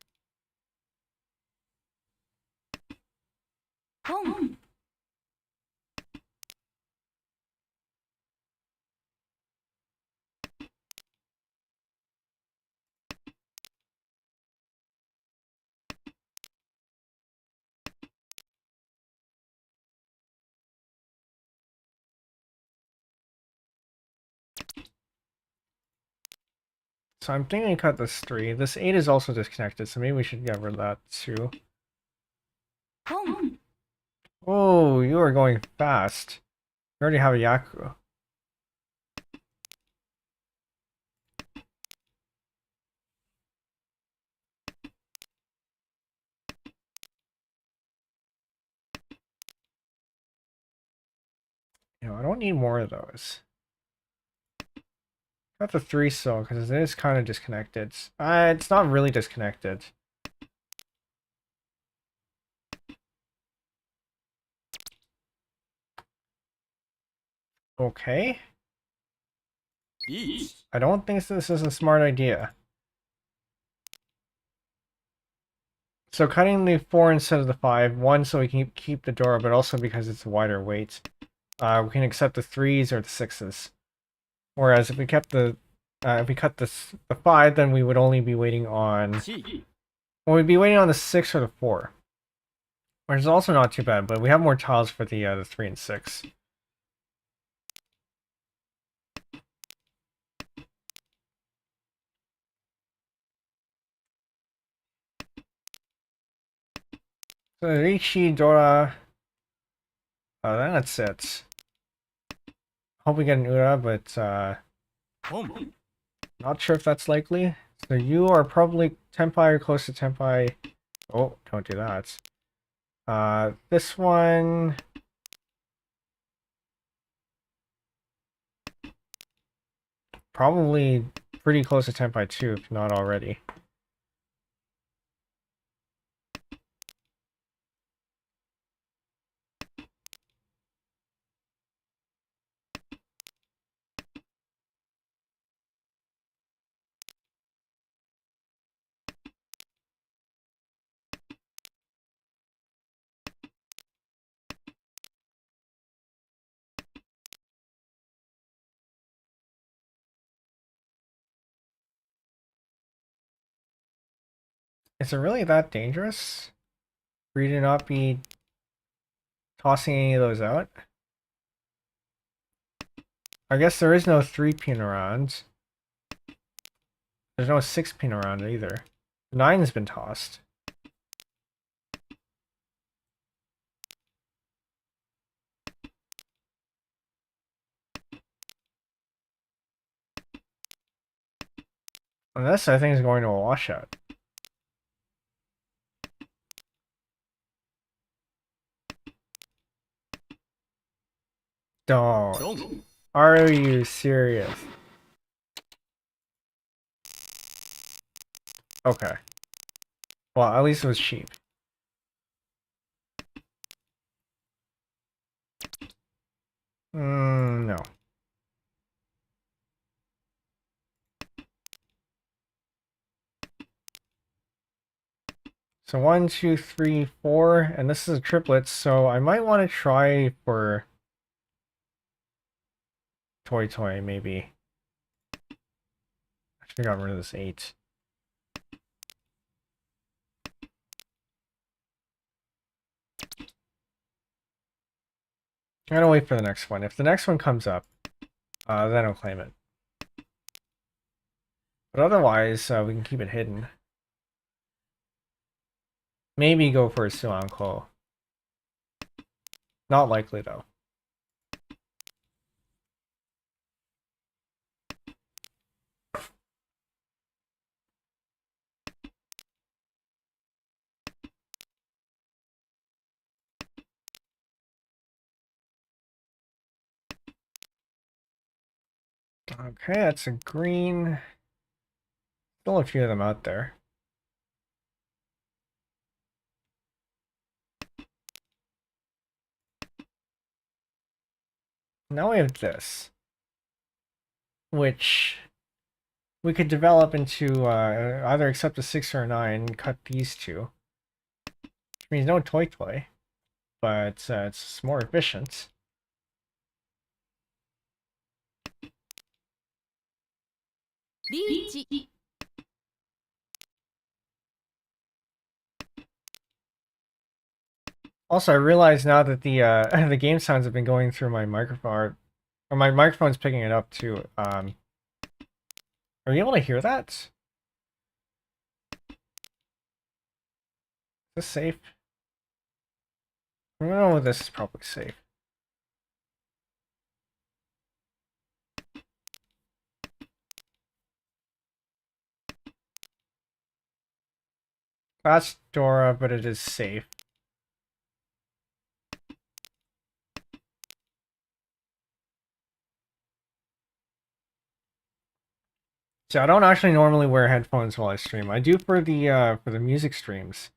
So I'm thinking I cut this 3. This 8 is also disconnected, so maybe we should get rid of that too. Oh, you are going fast. You already have a Yaku. You know, I don't need more of those. Got the 3 still, because it is kind of disconnected. It's not really disconnected. Okay. 1 I don't think this is a smart idea. So cutting the 4 instead of the 5, one, so we can keep the dora, but also because it's a wider weight. We can accept the 3s or the 6s. Whereas if we kept if we cut the 5, then we would only be waiting on... 1 Well, we'd be waiting on the 6 or the 4. Which is also not too bad, but we have more tiles for the 3 and 6. So Rishi, Dora... then that's it. Hope we get an Ura, but 本 not sure if that's likely. So you are probably Tenpai or close to Tenpai. Oh, don't do that. This one... Probably pretty close to Tenpai too, if not already. Is it really that dangerous for you to not be tossing any of those out? I guess there is no 3-pin around. There's no 6-pin around either. 9's been tossed. And this, I think, is going to a washout. Don't. 4 Are you serious? Okay. Well, at least it was cheap. No. So 1, 2, 3, 4, and this is a triplet, so I might want to try for Toy, maybe. I should have got rid of this 8. I'm gonna wait for the next one. If the next one comes up, then I'll claim it. But otherwise, we can keep it hidden. Maybe go for a Suanko. Not likely, though. Okay, that's a green. Still a few of them out there. Now we have this, which we could develop into either accept a 6 or a 9 and cut these two. Which means no toy, but it's more efficient. Also, I realize now that the the game sounds have been going through my microphone, or my microphone's picking it up too. Are you able to hear that? Is this safe? I don't know if this is probably safe. That's Dora, but it is safe. So I don't actually normally wear headphones while I stream. I do for the music streams,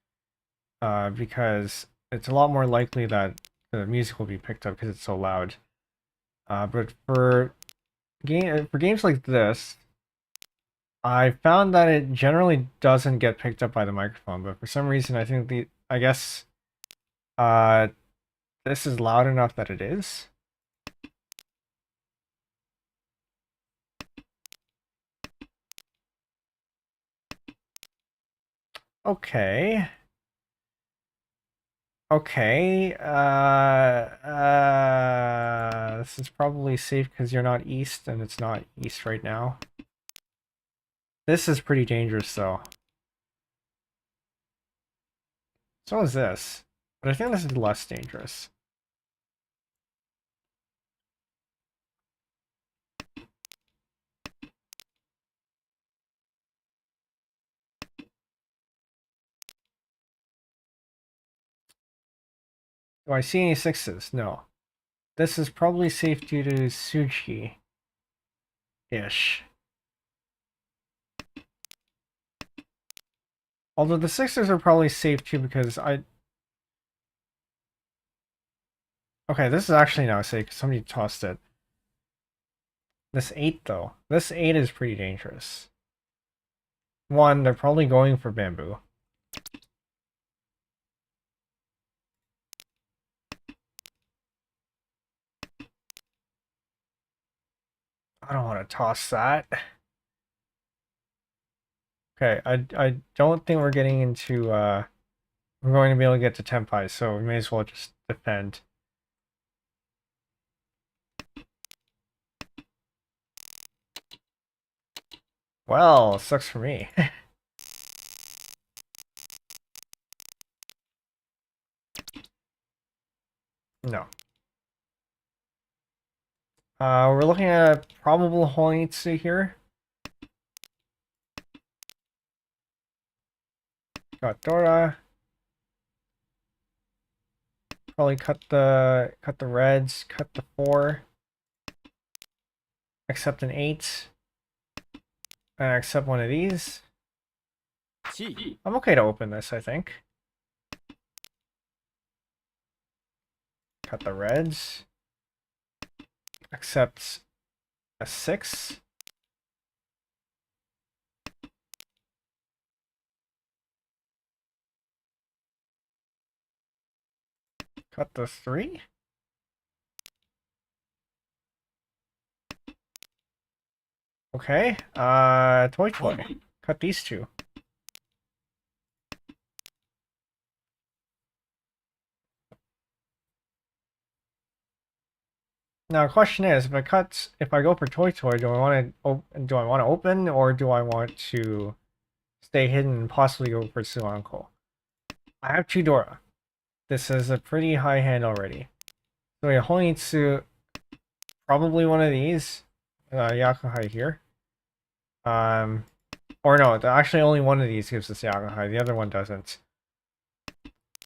because it's a lot more likely that the music will be picked up because it's so loud. But for for games like this, I found that it generally doesn't get picked up by the microphone, but for some reason I think I guess this is loud enough that it is. Okay. Okay. This is probably safe because you're not east, and it's not east right now. This is pretty dangerous, though. So is this. But I think this is less dangerous. Do I see any sixes? No. This is probably safe due to Suji-ish. Although the sixes are probably safe too because Okay, this is actually now safe because somebody tossed it. This 8 though. This 8 is pretty dangerous. One, they're probably going for bamboo. I don't want to toss that. Okay, I don't think we're getting into we're going to be able to get to Tempai, so we may as well just defend. Well, sucks for me. No. We're looking at a probable Honitsu here. Got Dora. Probably cut the reds, cut the 4. Accept an 8. And accept one of these. I'm okay to open this, I think. Cut the reds. Accept a 6. Cut the 3. Okay, Toy. Cut these 2. Now, the question is, if I go for Toy, do I want to open or do I want to stay hidden and possibly go for Suanko? I have 2 Dora. This is a pretty high hand already. So we Honitsu, probably one of these, Yakuhai here. Or no, actually only one of these gives us Yakuhai, the other one doesn't.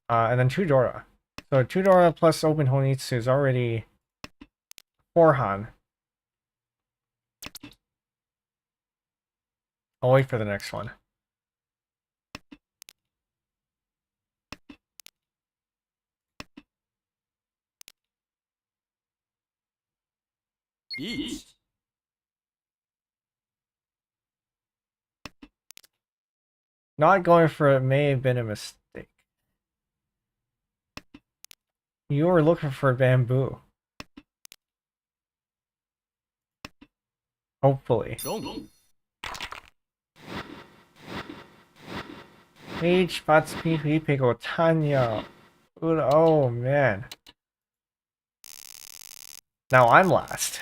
And then 2 Dora. So 2 Dora plus open Honitsu is already 4 Han. I'll wait for the next one. Not going for it may have been a mistake. You were looking for bamboo. Hopefully. H bats pico Tanya. Oh man. Now I'm last.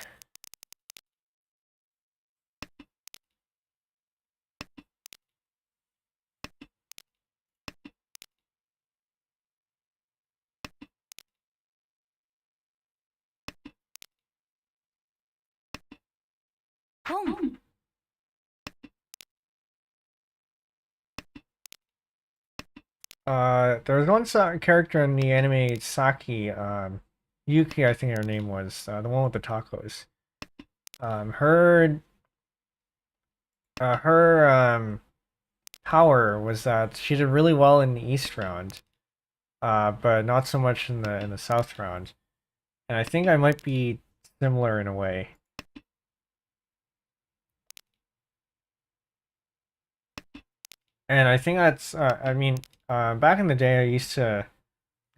There was one character in the anime Saki, Yuki, I think her name was, the one with the tacos. Her power was that she did really well in the East round, but not so much in the South round. And I think I might be similar in a way. And I think that's, I mean, back in the day, I used to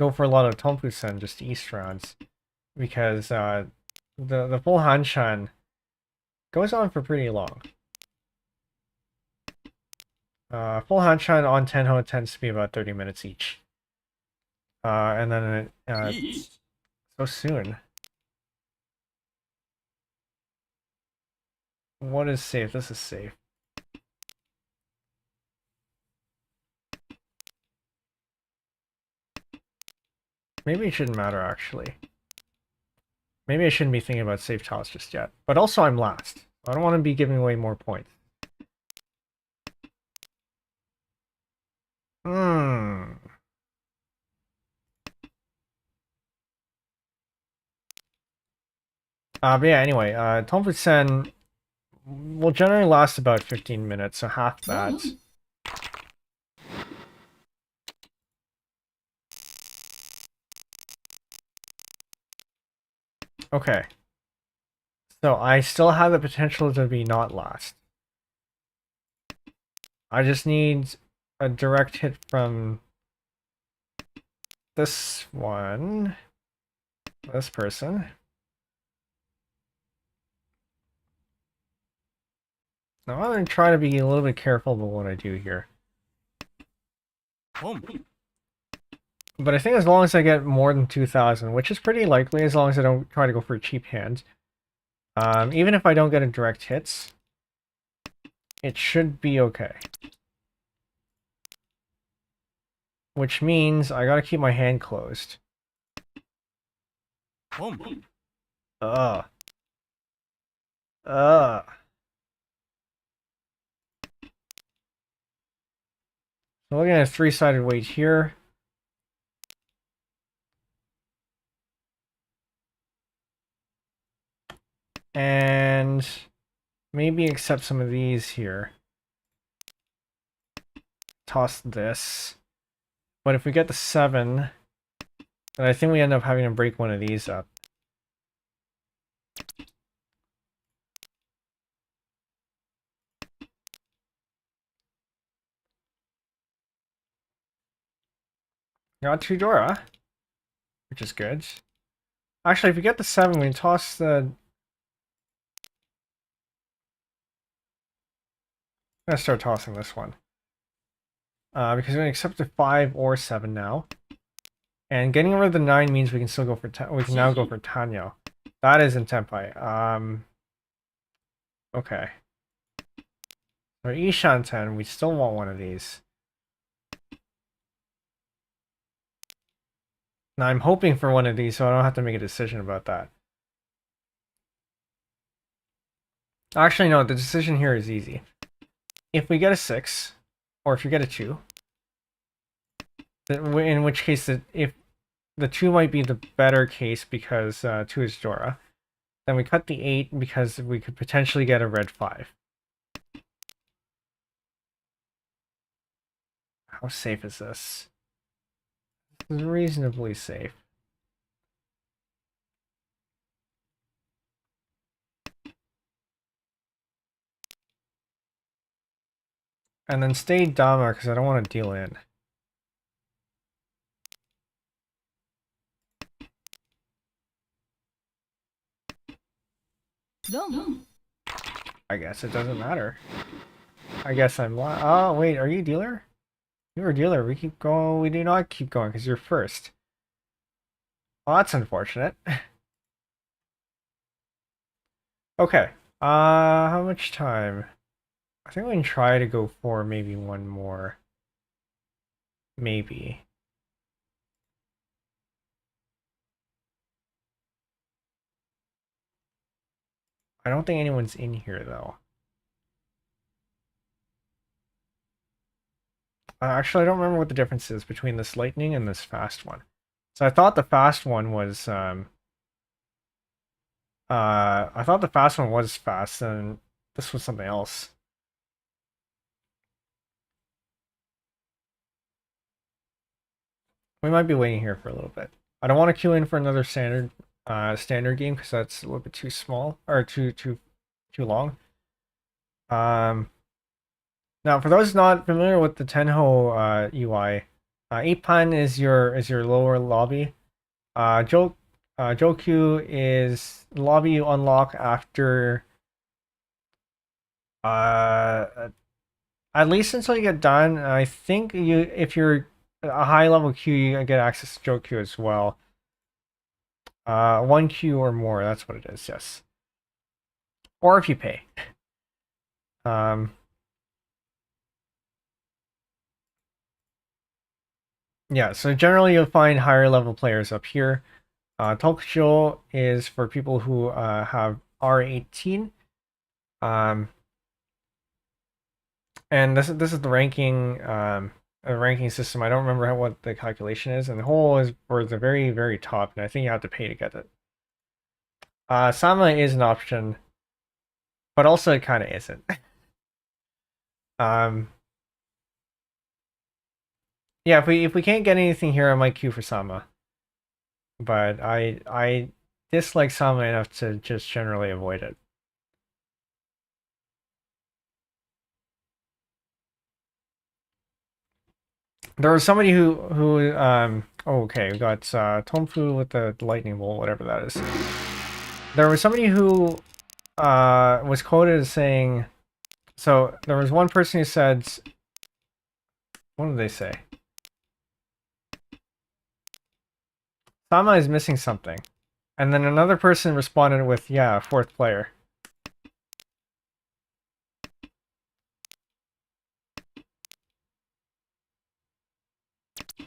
go for a lot of Tonfusen, just East rounds, because the full Hanshan goes on for pretty long. Full Hanshan on Tenho tends to be about 30 minutes each. And then Jeez. so soon. What is safe? This is safe. Maybe it shouldn't matter, actually. Maybe I shouldn't be thinking about safe tiles just yet. But also, I'm last. I don't want to be giving away more points. Hmm. But yeah, anyway, Tonfusen will generally last about 15 minutes, so half that. Okay. So I still have the potential to be not last. I just need a direct hit from this one. This person. Now I'm going to try to be a little bit careful about what I do here. But I think as long as I get more than 2,000, which is pretty likely as long as I don't try to go for a cheap hand. Even if I don't get a direct hits, it should be okay. Which means I gotta keep my hand closed. Ugh. Ugh. So looking at a three-sided weight here. And maybe accept some of these here. Toss this. But if we get the 7, then I think we end up having to break one of these up. Got 2 Dora, which is good. Actually, if we get the 7, we toss the... I'm gonna start tossing this one. Because we're gonna accept the 5 or 7 now. And getting rid of the 9 means we can still go for we can now go for Tanyo. That is in Tenpai. Okay. For Ishanten, we still want one of these. Now I'm hoping for one of these so I don't have to make a decision about that. Actually, no, the decision here is easy. If we get a 6, or if you get a 2, in which case, if the 2 might be the better case because 2 is Dora, then we cut the 8 because we could potentially get a red 5. How safe is this? This is reasonably safe. And then stay Dama because I don't want to deal in. I guess it doesn't matter. I guess I'm oh wait, are you dealer? You're a dealer. We keep going. We do not keep going because you're first. Well, that's unfortunate. Okay. How much time? I think we can try to go for maybe one more. Maybe. I don't think anyone's in here though. Actually, I don't remember what the difference is between this lightning and this fast one. So I thought the fast one was I thought the fast one was fast and this was something else. We might be waiting here for a little bit. I don't want to queue in for another standard game because that's a little bit too small or too long. Now, for those not familiar with the Tenho UI, 8pan is your lower lobby. Joku is the lobby you unlock after at least until you get done. I think if you're a high level queue, you get access to Joku as well. 1 queue or more, that's what it is, yes. Or if you pay. Yeah, so generally you'll find higher level players up here. Tokyo is for people who have R18. And this is the ranking system. I don't remember what the calculation is, and the whole is for the very, very top, and I think you have to pay to get it. Sama is an option, but also it kind of isn't. Yeah, if we can't get anything here, I might queue for Sama. But I dislike Sama enough to just generally avoid it. There was somebody who oh, okay, we got Tomfu with the lightning bolt, whatever that is. There was somebody who was quoted as saying, so there was one person who said, what did they say? Sama is missing something. And then another person responded with, yeah, fourth player.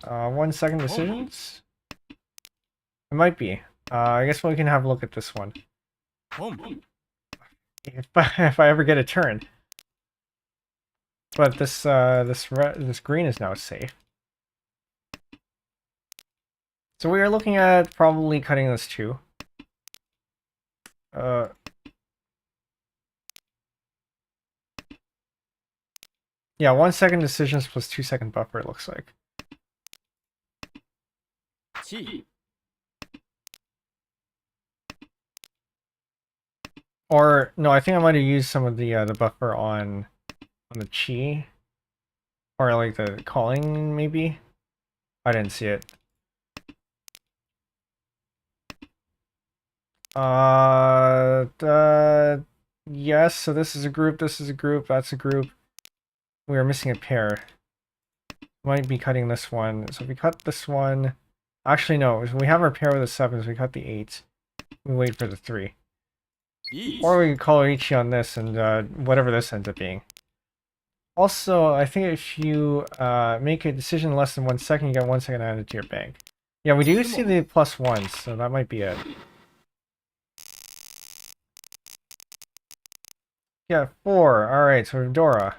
One second decisions? It might be. I guess we can have a look at this one. If I ever get a turn. But this green is now safe. So we are looking at probably cutting this too. Yeah, 1 second decisions plus 2 second buffer, it looks like. Or no, I think I might have used some of the buffer on the chi, or like the calling maybe. I didn't see it. Yes. So this is a group. This is a group. That's a group. We are missing a pair. Might be cutting this one. So if we cut this one, actually no. If we have our pair with the 7s, we cut the 8. We wait for the 3. Or we can call Ichi on this and whatever this ends up being. Also, I think if you make a decision in less than 1 second, you get 1 second added to your bank. Yeah, we do see the +1s, so that might be it. Yeah, 4. Alright, so Dora.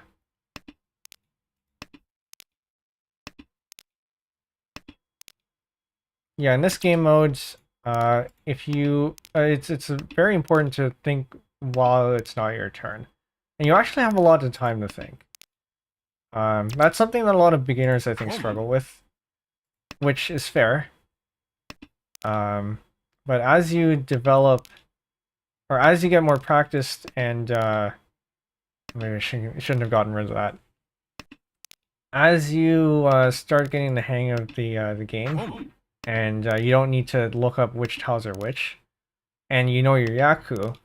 Yeah, in this game mode, if you, it's very important to think while it's not your turn, and you actually have a lot of time to think. That's something that a lot of beginners I think struggle with, which is fair. But as you develop, or as you get more practiced, and maybe I shouldn't have gotten rid of that. As you start getting the hang of the game. And you don't need to look up which tiles are which, and you know your Yaku,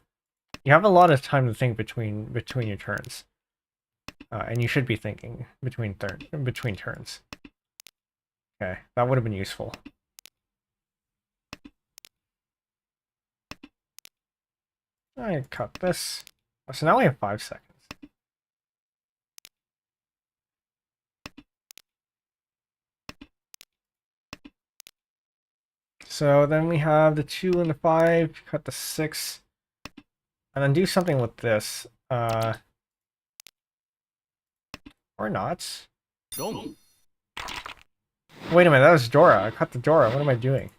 you have a lot of time to think between your turns, and you should be thinking between turns. Okay, that would have been useful. I cut this. So now we have 5 seconds. So then we have the 2 and the 5, cut the 6, and then do something with this. Or not. Wait a minute, that was Dora. I cut the Dora. What am I doing?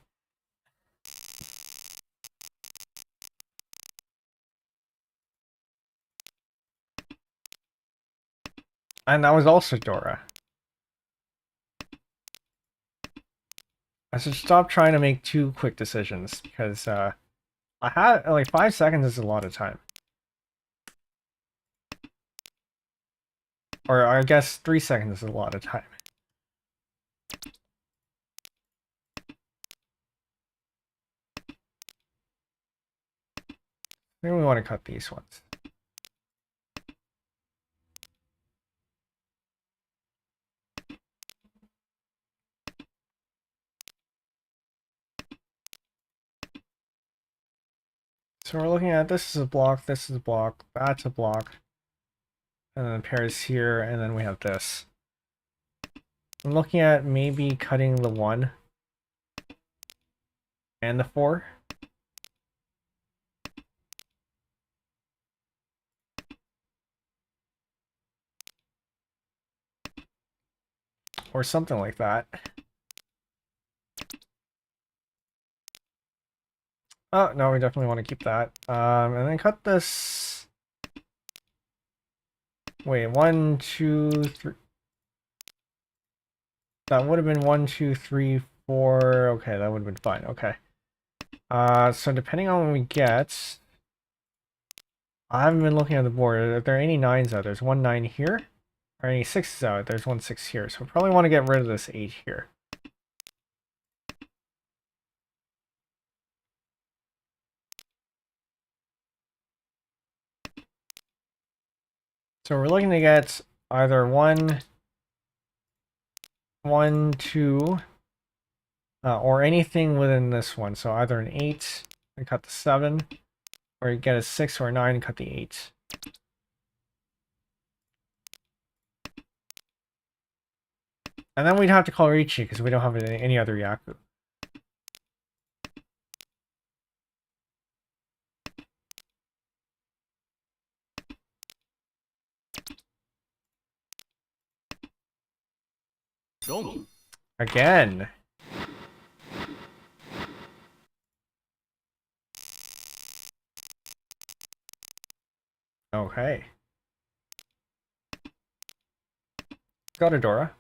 And that was also Dora. I should stop trying to make 2 quick decisions, because I had like 5 seconds is a lot of time. Or I guess 3 seconds is a lot of time. Maybe we want to cut these ones. So we're looking at this is a block, this is a block, that's a block. And then pairs here, and then we have this. I'm looking at maybe cutting the 1 and the 4. Or something like that. Oh, no, we definitely want to keep that. And then cut this. Wait, 1, 2, 3. That would have been 1, 2, 3, 4. Okay, that would have been fine. Okay. So depending on what we get, I haven't been looking at the board. Are there any 9s out? There's 1 9 here. Or any 6s out? There's 1 6 here. So we probably want to get rid of this 8 here. So we're looking to get either 1, 1, 2, or anything within this one. So either an 8 and cut the 7, or you get a 6 or a 9 and cut the 8. And then we'd have to call Richi because we don't have any other Yaku. Dong. Again. Okay. Got a Dora.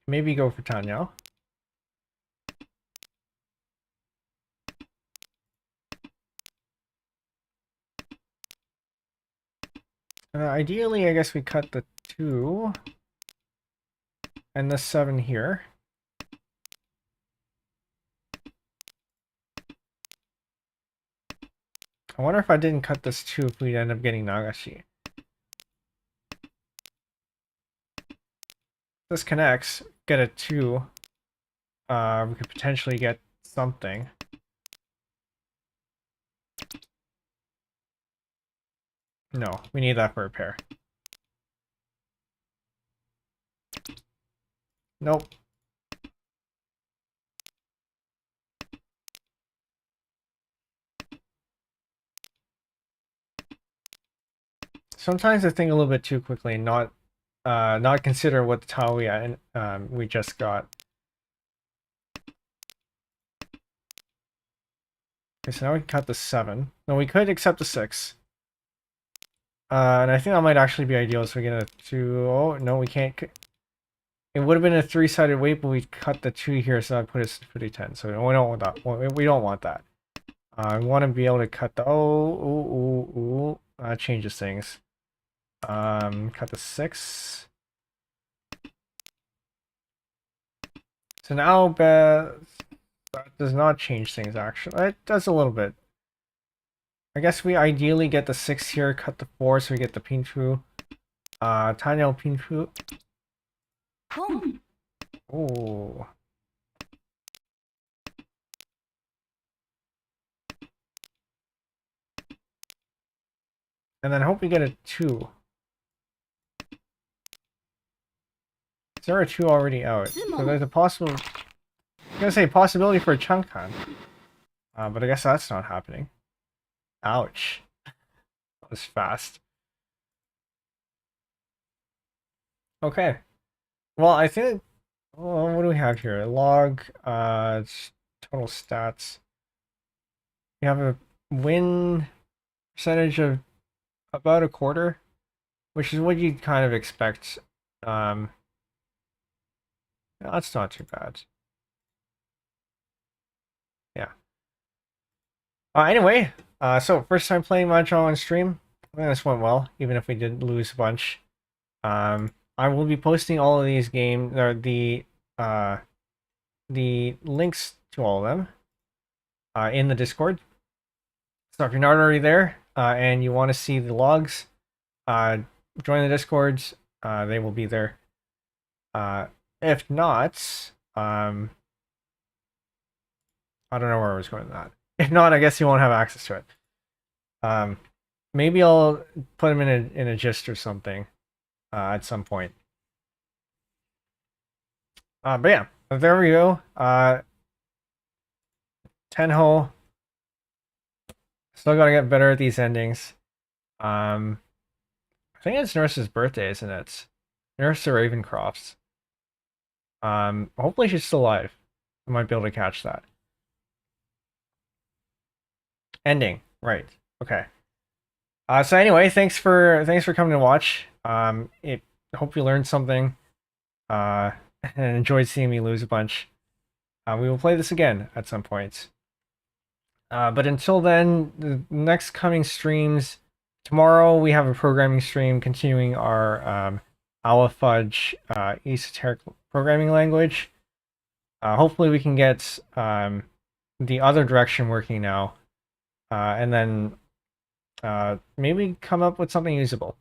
Maybe go for Tanya. Ideally, I guess we cut the 2 and the 7 here. I wonder if I didn't cut this 2 if we'd end up getting Nagashi. This connects, get a 2. We could potentially get something. No, we need that for a pair. Nope. Sometimes I think a little bit too quickly and not consider what the tile we just got. Okay, so now we can cut the 7. No, we could accept the 6. And I think that might actually be ideal, so we get a 2. Oh, no, we can't. It would have been a 3-sided weight, but we cut the 2 here, so that put us to 10. So we don't want that. We don't want that. We want to be able to cut the... Oh, that changes things. Cut the 6. So now that does not change things, actually. It does a little bit. I guess we ideally get the 6 here, cut the 4, so we get the Penbu. Tanya Penbu. Oh. And then hope we get a 2. Is there a 2 already out? So there's a possible... I'm gonna say possibility for a Chunkan. But I guess that's not happening. Ouch. That was fast. Okay. Well, I think... Well, what do we have here? Log, total stats. We have a win percentage of about a quarter, which is what you'd kind of expect. That's not too bad. Yeah. Anyway, so first time playing Mahjong on stream. I think this went well, even if we did lose a bunch. I will be posting all of these games, or the links to all of them, in the Discord. So if you're not already there, and you want to see the logs, join the Discords. They will be there. If not, I don't know where I was going with that. If not, I guess you won't have access to it. Maybe I'll put them in a gist or something at some point. But yeah, there we go. Tenho. Still gotta get better at these endings. I think it's Nurse's birthday, isn't it? Nurse the Ravencrofts. Hopefully she's still alive. I might be able to catch that. Ending, right? Okay. So anyway, thanks for coming to watch. Hope you learned something. And enjoyed seeing me lose a bunch. We will play this again at some point. But until then, the next coming streams. Tomorrow we have a programming stream continuing our Fudge esoteric programming language. Hopefully we can get the other direction working now, and then maybe come up with something usable.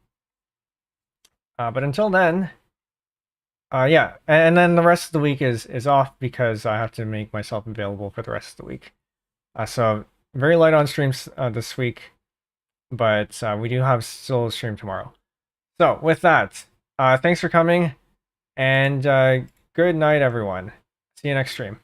But until then, yeah, and then the rest of the week is off because I have to make myself available for the rest of the week. So very light on streams this week, but we do have still a stream tomorrow. So with that, thanks for coming, and good night, everyone. See you next stream.